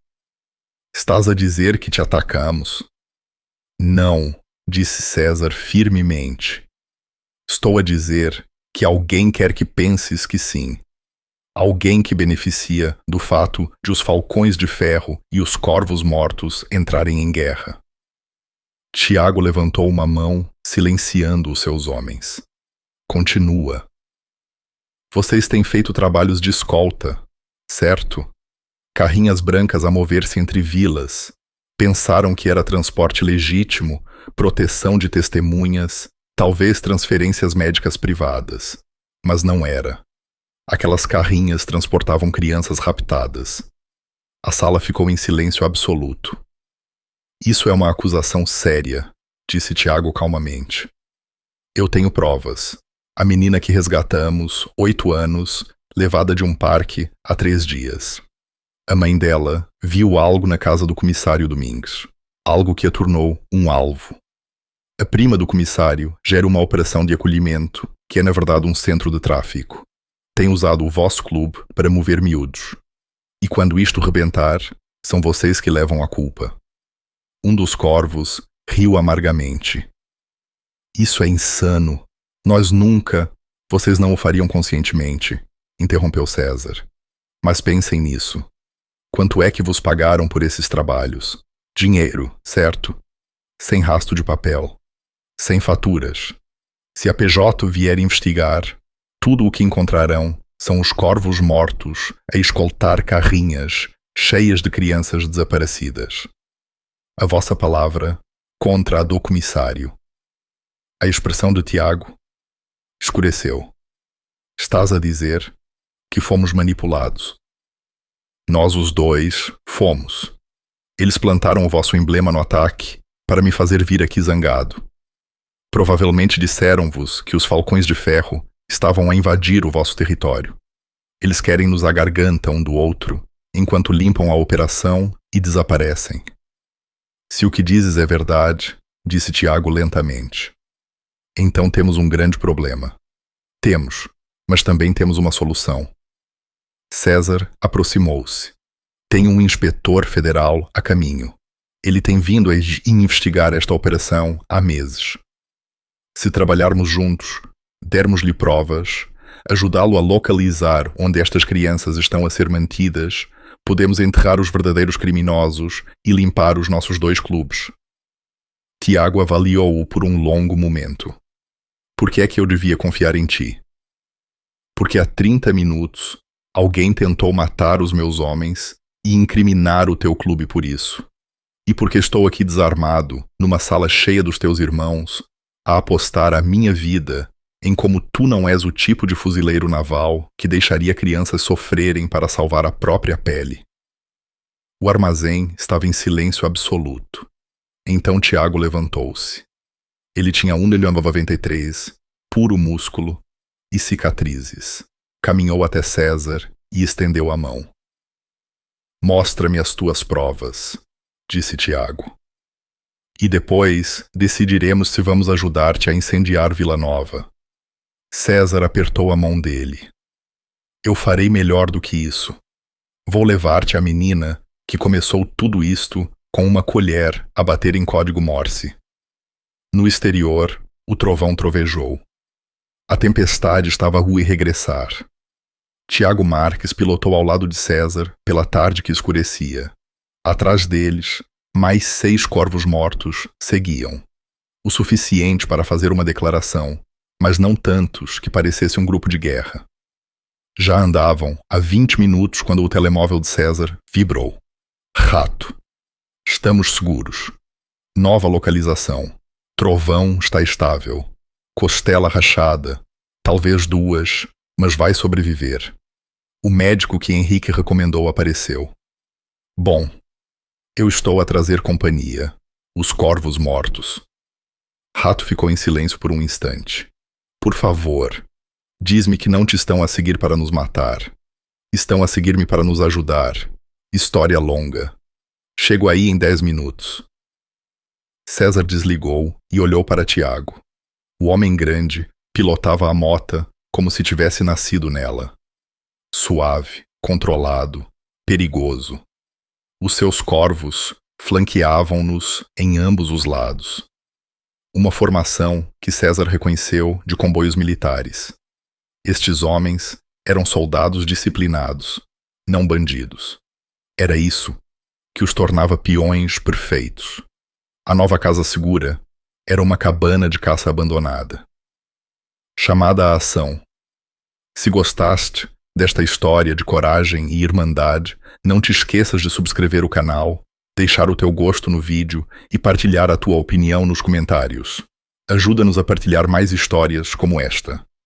Estás a dizer que te atacamos? Não, disse César firmemente. Estou a dizer que alguém quer que penses que sim. Alguém que beneficia do fato de os falcões de ferro e os corvos mortos entrarem em guerra. Tiago levantou uma mão, silenciando os seus homens. Continua. Vocês têm feito trabalhos de escolta, certo? Carrinhas brancas a mover-se entre vilas. Pensaram que era transporte legítimo, proteção de testemunhas, talvez transferências médicas privadas. Mas não era. Aquelas carrinhas transportavam crianças raptadas. A sala ficou em silêncio absoluto. Isso é uma acusação séria, disse Tiago calmamente. Eu tenho provas. A menina que resgatamos, 8 anos, levada de um parque há 3 dias. A mãe dela viu algo na casa do comissário Domingues. Algo que a tornou um alvo. A prima do comissário gera uma operação de acolhimento, que é na verdade um centro de tráfico. Tem usado o vosso clube para mover miúdos. E quando isto rebentar, são vocês que levam a culpa. Um dos corvos riu amargamente. Isso é insano. Nós nunca... Vocês não o fariam conscientemente, interrompeu César. Mas pensem nisso. Quanto é que vos pagaram por esses trabalhos? Dinheiro, certo? Sem rasto de papel. Sem faturas. Se a PJ vier investigar, tudo o que encontrarão são os corvos mortos a escoltar carrinhas cheias de crianças desaparecidas. A vossa palavra contra a do comissário. A expressão de Tiago escureceu. Estás a dizer que fomos manipulados. Nós os dois fomos. Eles plantaram o vosso emblema no ataque para me fazer vir aqui zangado. Provavelmente disseram-vos que os falcões de ferro estavam a invadir o vosso território. Eles querem nos a garganta um do outro, enquanto limpam a operação e desaparecem. Se o que dizes é verdade, disse Tiago lentamente, então temos um grande problema. Temos, mas também temos uma solução. César aproximou-se. Tem um inspetor federal a caminho. Ele tem vindo a investigar esta operação há meses. Se trabalharmos juntos, dermos-lhe provas, ajudá-lo a localizar onde estas crianças estão a ser mantidas, podemos enterrar os verdadeiros criminosos e limpar os nossos 2 clubes. Tiago avaliou-o por um longo momento. Por que é que eu devia confiar em ti? Porque há 30 minutos alguém tentou matar os meus homens e incriminar o teu clube por isso. E porque estou aqui desarmado, numa sala cheia dos teus irmãos, a apostar a minha vida em como tu não és o tipo de fuzileiro naval que deixaria crianças sofrerem para salvar a própria pele. O armazém estava em silêncio absoluto. Então Tiago levantou-se. Ele tinha 1,93 m, puro músculo e cicatrizes. Caminhou até César e estendeu a mão. Mostra-me as tuas provas, disse Tiago. E depois decidiremos se vamos ajudar-te a incendiar Vila Nova. César apertou a mão dele. Eu farei melhor do que isso. Vou levar-te a menina que começou tudo isto com uma colher a bater em código Morse. No exterior, o trovão trovejou. A tempestade estava a ruir regressar. Tiago Marques pilotou ao lado de César pela tarde que escurecia. Atrás deles, mais 6 corvos mortos seguiam. O suficiente para fazer uma declaração, mas não tantos que parecesse um grupo de guerra. Já andavam há 20 minutos quando o telemóvel de César vibrou. Rato. Estamos seguros. Nova localização. Trovão está estável. Costela rachada. Talvez 2, mas vai sobreviver. O médico que Henrique recomendou apareceu. Bom, eu estou a trazer companhia. Os corvos mortos. Rato ficou em silêncio por um instante. Por favor, diz-me que não te estão a seguir para nos matar. Estão a seguir-me para nos ajudar. História longa. Chego aí em 10 minutos. César desligou e olhou para Tiago. O homem grande pilotava a mota como se tivesse nascido nela. Suave, controlado, perigoso. Os seus corvos flanqueavam-nos em ambos os lados. Uma formação que César reconheceu de comboios militares. Estes homens eram soldados disciplinados, não bandidos. Era isso que os tornava peões perfeitos. A nova casa segura era uma cabana de caça abandonada. Chamada à ação. Se gostaste desta história de coragem e irmandade, não te esqueças de subscrever o canal, deixar o teu gosto no vídeo e partilhar a tua opinião nos comentários. Ajuda-nos a partilhar mais histórias como esta.